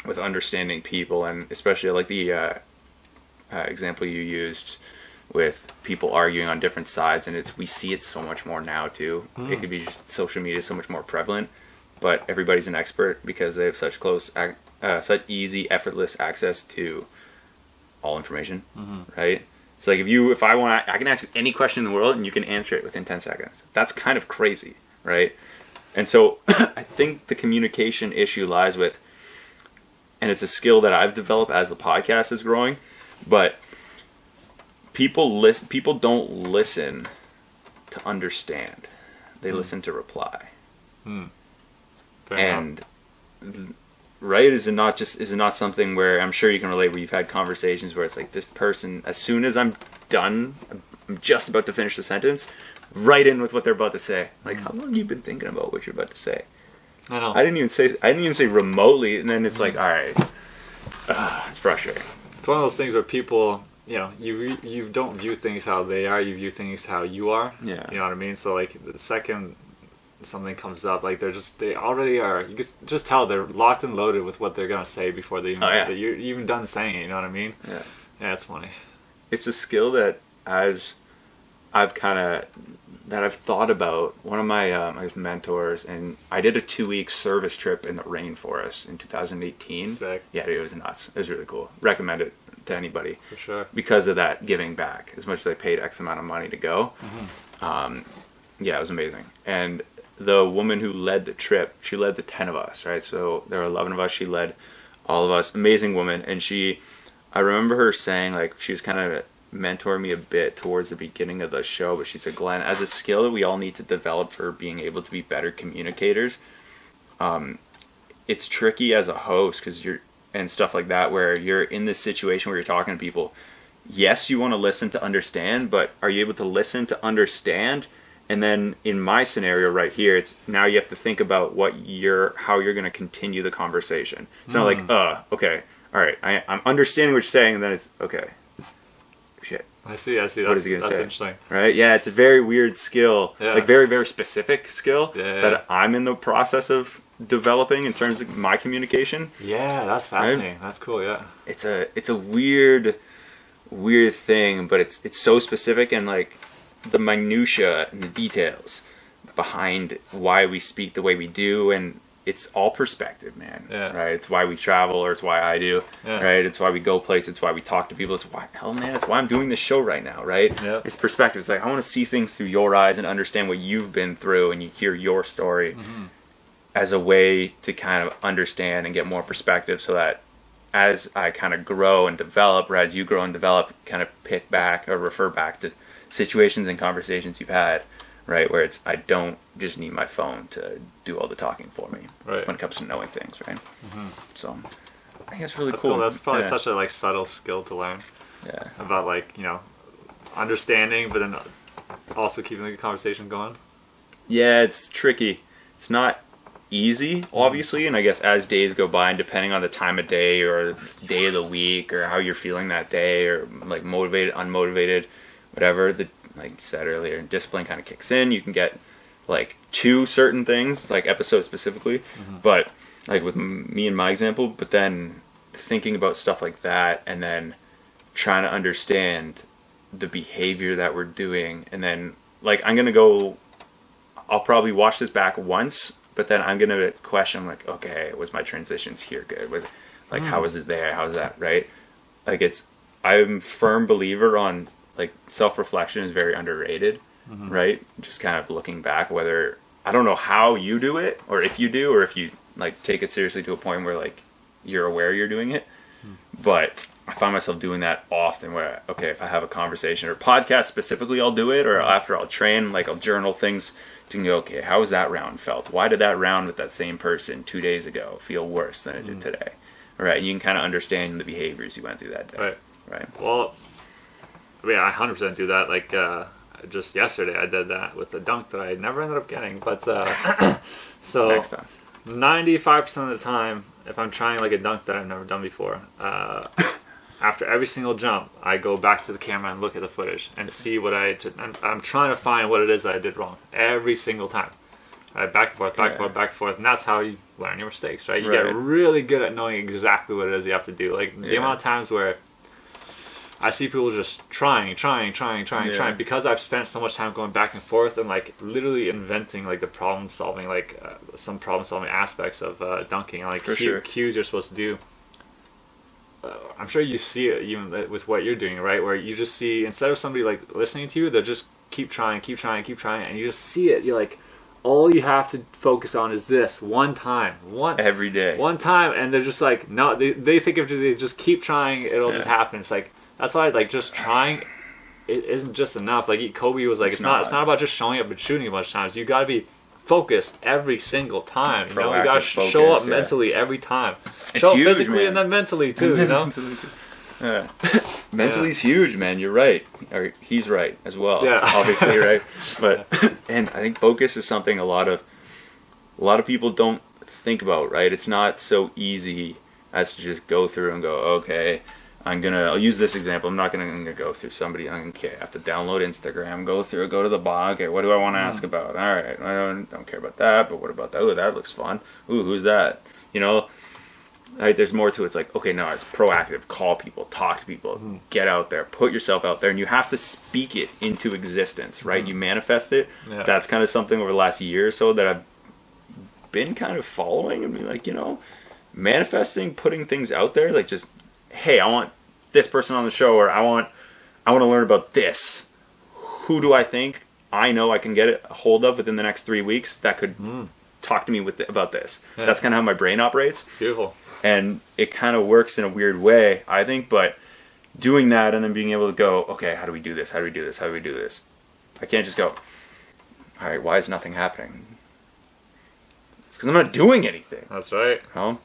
with understanding people, and especially like the example you used with people arguing on different sides, and we see it so much more now too. It could be just social media is so much more prevalent, but everybody's an expert because they have such such easy, effortless access to all information, right? It's like if I want, I can ask you any question in the world and you can answer it within 10 seconds. That's kind of crazy, right? And so I think the communication issue lies with, and it's a skill that I've developed as the podcast is growing, but people don't listen to understand. They listen to reply. Fair and right, is it not something where I'm sure you can relate, where you've had conversations where it's like, this person, as soon as I'm done, I'm just about to finish the sentence, right in with what they're about to say. Like, how long have you been thinking about what you're about to say? I know. I didn't even say remotely, and then it's like, all right, it's frustrating. It's one of those things where people, you don't view things how they are, you view things how you are. Yeah. You know what I mean? So like the second something comes up, like they already are. You can just tell they're locked and loaded with what they're gonna say before they even you're even done saying it. You know what I mean? Yeah. Yeah, it's funny. It's a skill that I've thought about. One of my mentors, and I did a 2-week service trip in the rainforest in 2018. Sick. Yeah, dude, it was nuts. It was really cool. Recommend it to anybody. For sure. Because of that giving back. As much as I paid X amount of money to go. Yeah, it was amazing. And the woman who led the trip, she led the 10 of us, right? So there were 11 of us. She led all of us. Amazing woman. And I remember her saying, like, she was kind of mentoring me a bit towards the beginning of the show, but she said, Glenn, as a skill that we all need to develop for being able to be better communicators, it's tricky as a host and stuff like that, where you're in this situation where you're talking to people. Yes, you want to listen to understand, but are you able to listen to understand? And then in my scenario right here, it's now you have to think about how you're going to continue the conversation. It's not like, okay, all right, I'm understanding what you're saying, and then it's, okay, shit. I see. What is he going to say? That's interesting. Right? Yeah, it's a very weird skill, like very, very specific skill that I'm in the process of developing in terms of my communication. Yeah, that's fascinating. Right? That's cool. Yeah. It's a weird thing, but it's so specific, and like the minutia and the details behind why we speak the way we do, and it's all perspective, man. Yeah. Right? It's why we travel, or it's why I do. Yeah. Right? It's why we go places. It's why we talk to people. It's why I'm doing this show right now. Right? Yeah. It's perspective. It's like, I want to see things through your eyes and understand what you've been through, and you hear your story as a way to kind of understand and get more perspective, so that as I kind of grow and develop, or as you grow and develop, kind of pick back or refer back to situations and conversations you've had, right? Where I don't just need my phone to do all the talking for me, right, when it comes to knowing things, right? So I think it's really that's cool. That's probably such a subtle skill to learn. Yeah. About understanding, but then also keeping the conversation going. Yeah, it's tricky. It's not easy, obviously, and I guess as days go by, and depending on the time of day or day of the week or how you're feeling that day, or like motivated, unmotivated, whatever, like you said earlier, discipline kind of kicks in. You can get like to certain things, like episodes specifically, but like with me and my example, but then thinking about stuff like that, and then trying to understand the behavior that we're doing, and then like I'll probably watch this back once, but then I'm gonna question, like, okay, was my transitions here good? Was like how was it there? How's that, right? Like I'm a firm believer on, like, self-reflection is very underrated, right? Just kind of looking back, whether, I don't know how you do it, or if you do, or if you like take it seriously to a point where like you're aware you're doing it, but I find myself doing that often, where, okay, if I have a conversation or podcast specifically, I'll do it, or after I'll train, like I'll journal things to go, okay, how was that round felt? Why did that round with that same person 2 days ago feel worse than it did today? Right? And you can kind of understand the behaviors you went through that day. Right. Well, I mean, I 100% do that. Like, just yesterday I did that with a dunk that I never ended up getting. But, so, next time. 95% of the time, if I'm trying like a dunk that I've never done before, after every single jump, I go back to the camera and look at the footage and see what I'm trying to find what it is that I did wrong every single time. Right, back and forth, back and forth, and that's how you learn your mistakes, right? You get really good at knowing exactly what it is you have to do. Like, the amount of times where I see people just trying, because I've spent so much time going back and forth and like literally inventing like the problem solving, like some problem solving aspects of dunking, and like cues you're supposed to do. I'm sure you see it even with what you're doing, right? Where you just see, instead of somebody like listening to you, they'll just keep trying, and you just see it. You're like, all you have to focus on is this one time, every day, one time, and they're just like, no, they think if they just keep trying, it'll just happen. It's like, that's why, like, just trying, it isn't just enough. Like Kobe was like, it's not about just showing up and shooting a bunch of times. You got to be focused every single time. You know, you Proactive gotta show up focus, mentally every time. It's Show up huge, physically man. and then mentally too. You know. Yeah. Mentally's huge, man. You're right. Or he's right as well. Yeah. Obviously, right? But and I think focus is something a lot of people don't think about, right? It's not so easy as to just go through and go, okay, I'll use this example. I'm gonna go through somebody. Okay, I have to download Instagram, go to the bottom. Okay, what do I want to ask about? All right, I don't care about that, but what about that? Oh, that looks fun. Ooh, who's that? You know, right, there's more to it. It's like, okay, no, it's proactive. Call people, talk to people, get out there, put yourself out there, and you have to speak it into existence, right? You manifest it. Yeah. That's kind of something over the last year or so that I've been kind of following and be like, you know, manifesting, putting things out there, like just, hey, I want this person on the show, or I want to learn about this. Who do I think I know I can get a hold of within the next 3 weeks that could talk to me about this? Yeah. That's kind of how my brain operates. Beautiful. And it kind of works in a weird way, I think, but doing that and then being able to go, okay, how do we do this? How do we do this? How do we do this? I can't just go, all right, why is nothing happening? It's because I'm not doing anything. That's right. You know?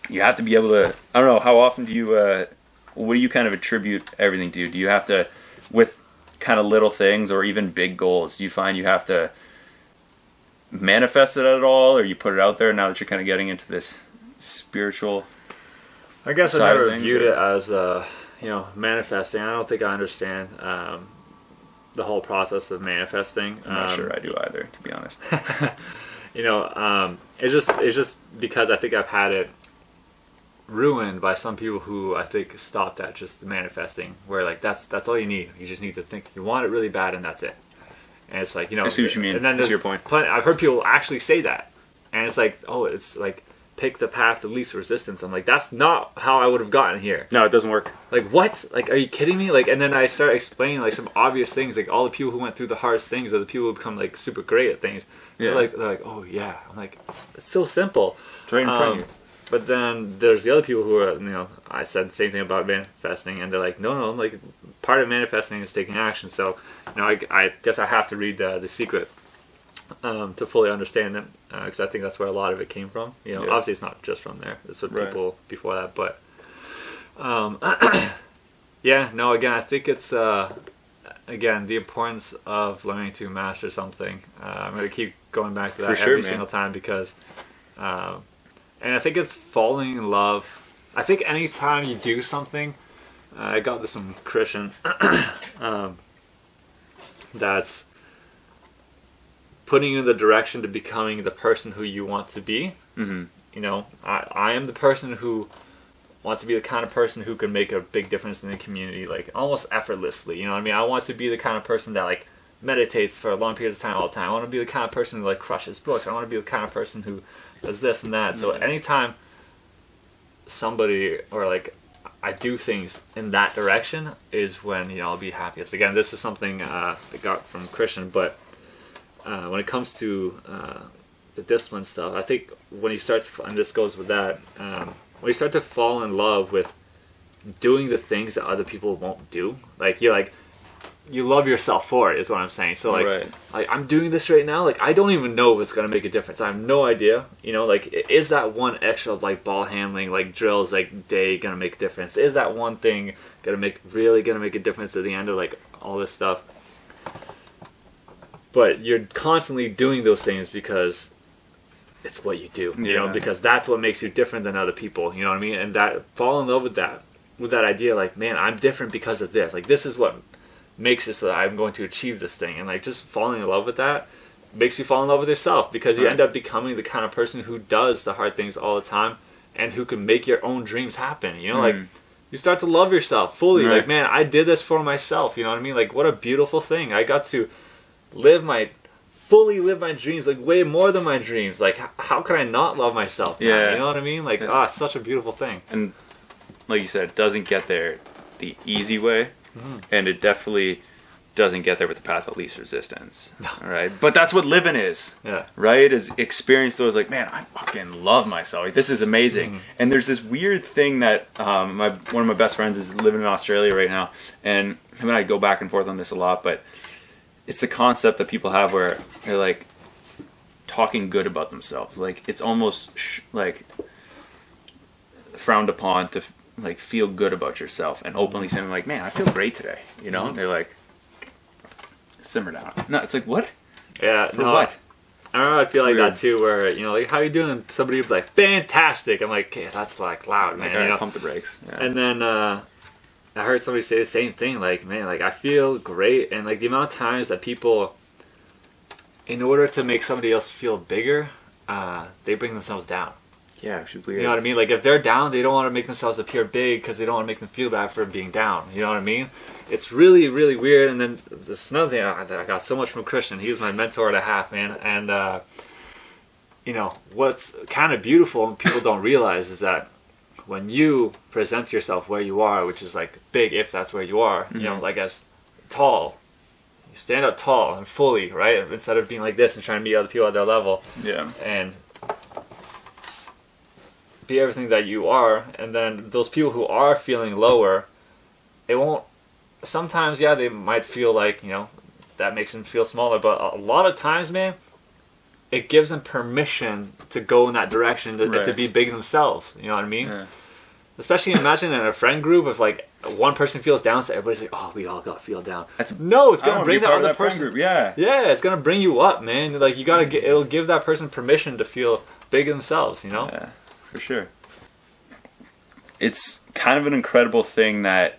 You have to be able to, I don't know, how often do you, what do you kind of attribute everything to? Do you have to, with kind of little things or even big goals, do you find you have to manifest it at all, or you put it out there now that you're kind of getting into this spiritual I guess I side of never things, viewed or- it as manifesting. I don't think I understand the whole process of manifesting. I'm not sure I do either, to be honest. It's just because I think I've had it ruined by some people who I think stopped at just manifesting, where like that's all you need. You just need to think you want it really bad, and that's it. And it's like, you know, I see what you mean. And then That's there's your point. I've heard people actually say that, and it's like, oh, it's like pick the path of least resistance. I'm like, that's not how I would have gotten here. No, it doesn't work. Like, what? Like, are you kidding me? Like, and then I start explaining like some obvious things, like all the people who went through the hardest things are the people who become like super great at things. Yeah. They're like, oh yeah. I'm like, it's so simple. It's right in front of you. But then there's the other people who are, I said the same thing about manifesting, and they're like, no, like part of manifesting is taking action. So, I guess I have to read The Secret to fully understand it, because I think that's where a lot of it came from. Yeah. Obviously it's not just from there. It's what Right. people before that, but again, I think it's again the importance of learning to master something. I'm going to keep going back to that every single time because. And I think it's falling in love. I think anytime you do something, I got this from Christian, that's putting you in the direction to becoming the person who you want to be. Mm-hmm. I am the person who wants to be the kind of person who can make a big difference in the community, like almost effortlessly. You know what I mean? I want to be the kind of person that like meditates for long periods of time all the time. I want to be the kind of person who like crushes books. I want to be the kind of person who does this and that. So anytime somebody or like I do things in that direction is when I'll be happiest. Again, this is something I got from Christian, but when it comes to the discipline stuff, I think when you start to, and this goes with that, when you start to fall in love with doing the things that other people won't do, like you love yourself for it, is what I'm saying. So like I'm doing this right now, like I don't even know if it's gonna make a difference. I have no idea. Like is that one extra like ball handling like drills like day gonna make a difference? Is that one thing really gonna make a difference at the end of like all this stuff? But you're constantly doing those things because it's what you do, because that's what makes you different than other people. You know what I mean? And that fall in love with that idea, like, man, I'm different because of this. Like this is what makes it so that I'm going to achieve this thing, and like just falling in love with that makes you fall in love with yourself, because you end up becoming the kind of person who does the hard things all the time and who can make your own dreams happen. Like you start to love yourself fully. Like, man, I did this for myself. You know what I mean? Like, what a beautiful thing. I got to fully live my dreams, like way more than my dreams. Like, how can I not love myself now? Yeah. You know what I mean? Like, it's such a beautiful thing. And like you said, it doesn't get there the easy way. And it definitely doesn't get there with the path of least resistance. No. Right? But that's what living is. Yeah. Right? Is experience those like, man, I fucking love myself. Like, this is amazing. And there's this weird thing that one of my best friends is living in Australia right now. And him and I go back and forth on this a lot. But it's the concept that people have where they're like, talking good about themselves. Like it's almost like frowned upon to like feel good about yourself and openly saying like, man, I feel great today. You know, they're like, simmer down. No, it's like, what? Yeah, For what? I remember I feel It's like weird. that too, where, you know, like, how you doing? Somebody would be like, fantastic. I'm like, yeah, that's like loud, man. Like, You know? pump the brakes. Yeah. And then I heard somebody say the same thing, like, man, like, I feel great. And like the amount of times that people, in order to make somebody else feel bigger, they bring themselves down. Yeah, it's weird. You know what I mean? Like, if they're down, they don't want to make themselves appear big because they don't want to make them feel bad for being down. You know what I mean? It's really, really weird. And then this another thing I got so much from Christian. He was my mentor and a half, man. And, you know, what's kind of beautiful and people don't realize is that when you present yourself where you are, which is like big if that's where you are, you know, like as tall, you stand up tall and fully, right? Instead of being like this and trying to meet other people at their level. Yeah. And be everything that you are, and then those people who are feeling lower, it won't, sometimes, yeah, they might feel like, you know, that makes them feel smaller, but a lot of times, man, it gives them permission to go in that direction, to be big themselves, you know what I mean? Yeah. Especially imagine in a friend group, if like one person feels down, so everybody's like, oh, we all got to feel down. No, It's going to bring that other person. Group. Yeah. Yeah, it's going to bring you up, man. Like, you got to it'll give that person permission to feel big themselves, you know? Yeah, for sure. It's kind of an incredible thing that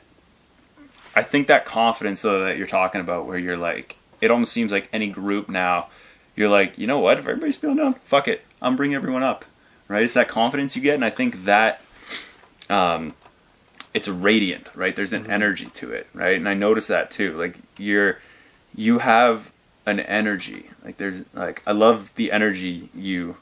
I think that confidence though that you're talking about, where you're like, it almost seems like any group now, you're like, you know what, if everybody's feeling down, fuck it, I'm bringing everyone up, right? It's that confidence you get, and I think that it's radiant, right? There's an energy to it, right? And I notice that too. Like you have an energy. Like there's like, I love the energy you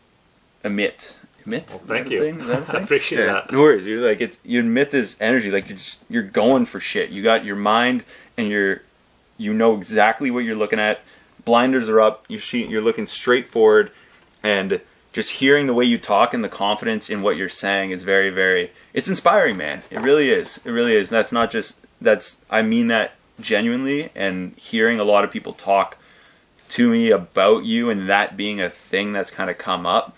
emit. Well, thank you. I appreciate that. No worries. You're like, you emit this energy. Like you're going for shit. You got your mind, and you know exactly what you're looking at. Blinders are up. You're looking straight forward, and just hearing the way you talk and the confidence in what you're saying is very, very. It's inspiring, man. It really is. It really is. That's not just. I mean that genuinely. And hearing a lot of people talk to me about you, and that being a thing that's kind of come up.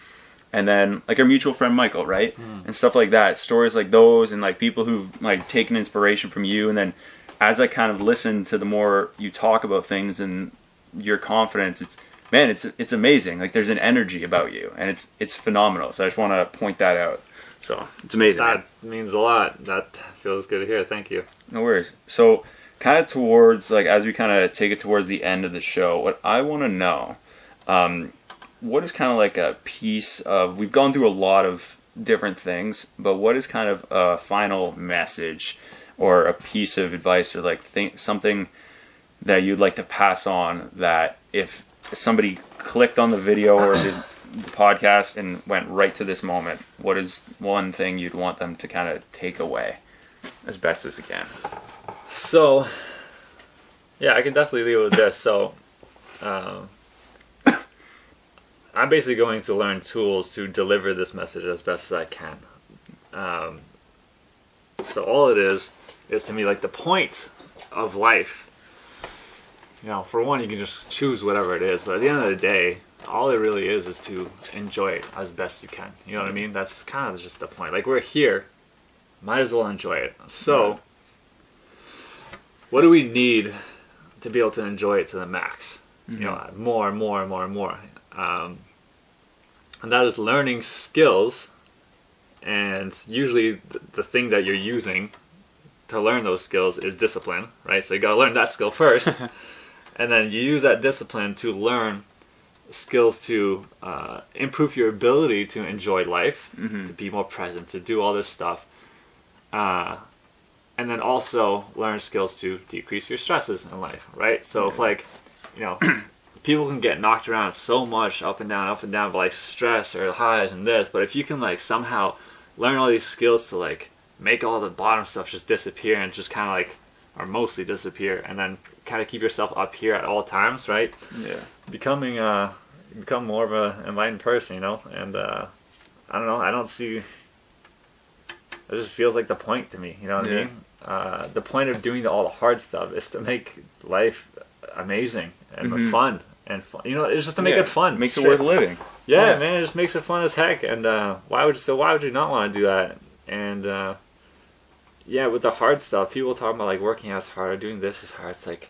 And then, like our mutual friend Michael, right? And stuff like that. Stories like those, and like people who've like taken inspiration from you. And then as I kind of listen to the more you talk about things and your confidence, it's amazing. Like there's an energy about you, and it's phenomenal. So I just want to point that out. So it's amazing. That means a lot. That feels good to hear. Thank you. No worries. So kind of towards, like, as we kind of take it towards the end of the show, what I want to know, what is kind of like a piece of, we've gone through a lot of different things, but what is kind of a final message or a piece of advice or like something that you'd like to pass on, that if somebody clicked on the video or the podcast and went right to this moment, what is one thing you'd want them to kind of take away as best as you can? So, yeah, I can definitely leave it with this. So, I'm basically going to learn tools to deliver this message as best as I can. So all it is to me like the point of life. You know, for one, you can just choose whatever it is, but at the end of the day, all it really is to enjoy it as best you can. You know what I mean? That's kind of just the point. Like, we're here, might as well enjoy it. So, what do we need to be able to enjoy it to the max? You know, more and more and more and more. And that is learning skills, and usually the thing that you're using to learn those skills is discipline, right? So you got to learn that skill first, and then you use that discipline to learn skills to improve your ability to enjoy life, to be more present, to do all this stuff, and then also learn skills to decrease your stresses in life, right? So if, like, you know, people can get knocked around so much up and down by like stress or highs and this, but if you can like somehow learn all these skills to like make all the bottom stuff just disappear and just kind of like, or mostly disappear, and then kind of keep yourself up here at all times, right? Yeah. Become more of an enlightened person, you know? And I don't know, it just feels like the point to me, you know what I mean? The point of doing all the hard stuff is to make life amazing and fun and fun. You know, it's just to make it fun. It makes it worth living. Yeah, man, it just makes it fun as heck. And why would you not want to do that? And yeah, with the hard stuff, people talk about like working out is hard, or doing this is hard. It's like,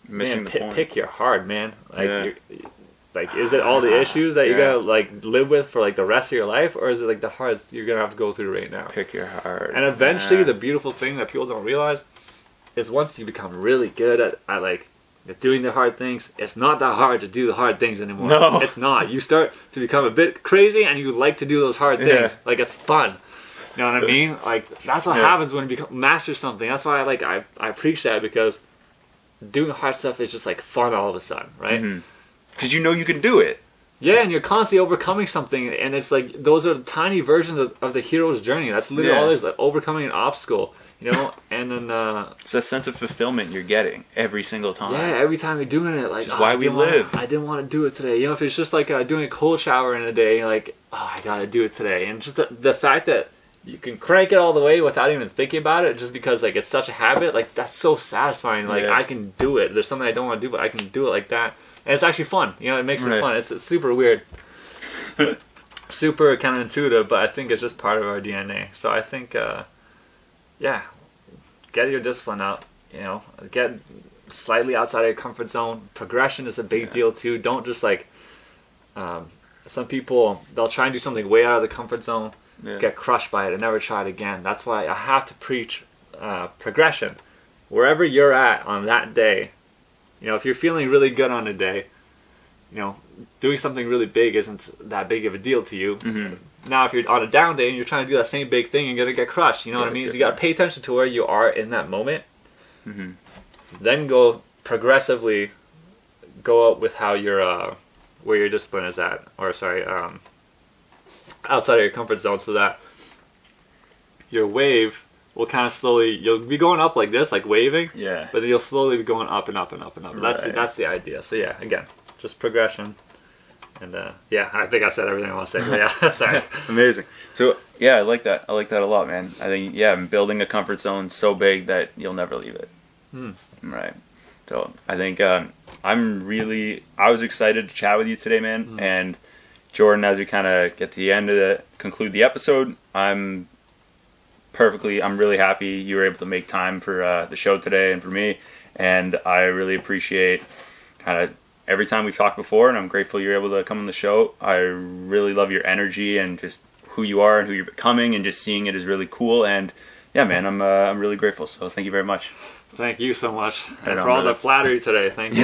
Missing man, the point. pick your hard, man. Like, like, is it all the issues that you gotta like live with for like the rest of your life, or is it like the hards you're gonna have to go through right now? Pick your hard. And eventually, the beautiful thing that people don't realize is once you become really good at like doing the hard things, it's not that hard to do the hard things anymore. No. It's not. You start to become a bit crazy, and you like to do those hard things. Yeah. Like, it's fun. You know what I mean? Like, that's what happens when you master something. That's why I preach that, because doing hard stuff is just like fun all of a sudden, right? Because you know you can do it. Yeah, and you're constantly overcoming something, and it's like those are tiny versions of the hero's journey. That's literally all there's, like overcoming an obstacle, you know. And then it's a sense of fulfillment you're getting every single time. yeah, every time you're doing it, like, Which is why we live. I didn't want to do it today. You know, if it's just like doing a cold shower in a day, you're like, oh, I gotta do it today. And just the fact that you can crank it all the way without even thinking about it, just because like it's such a habit, like that's so satisfying. Like I can do it. There's something I don't want to do, but I can do it like that. And it's actually fun, you know, it makes it fun. It's super weird. Super counterintuitive, but I think it's just part of our DNA. So I think, yeah, get your discipline out, you know, get slightly outside of your comfort zone. Progression is a big deal too. Don't just like, some people, they'll try and do something way out of the comfort zone, get crushed by it, and never try it again. That's why I have to preach progression. Wherever you're at on that day, you know, if you're feeling really good on a day, you know, doing something really big isn't that big of a deal to you. Now, if you're on a down day and you're trying to do that same big thing, you're going to get crushed. You know what I mean? So you got to pay attention to where you are in that moment. Then go progressively go up with how your where your discipline is at, or sorry, outside of your comfort zone, so that your wave will kind of slowly, you'll be going up like this, like waving, but then you'll slowly be going up and up and up and up. That's the idea. So yeah, again, just progression. And yeah, I think I said everything I want to say. But yeah, sorry. Amazing. So yeah, I like that. I like that a lot, man. I think building a comfort zone so big that you'll never leave it. Right. So I think I was excited to chat with you today, man. And Jordan, as we kind of get to the end of conclude the episode, I'm really happy you were able to make time for the show today and for me. And I really appreciate kind of every time we've talked before, and I'm grateful you're able to come on the show. I really love your energy and just who you are and who you're becoming, and just seeing it is really cool. And yeah, man, I'm really grateful. So thank you very much. Thank you so much for all the flattery today. Thank you.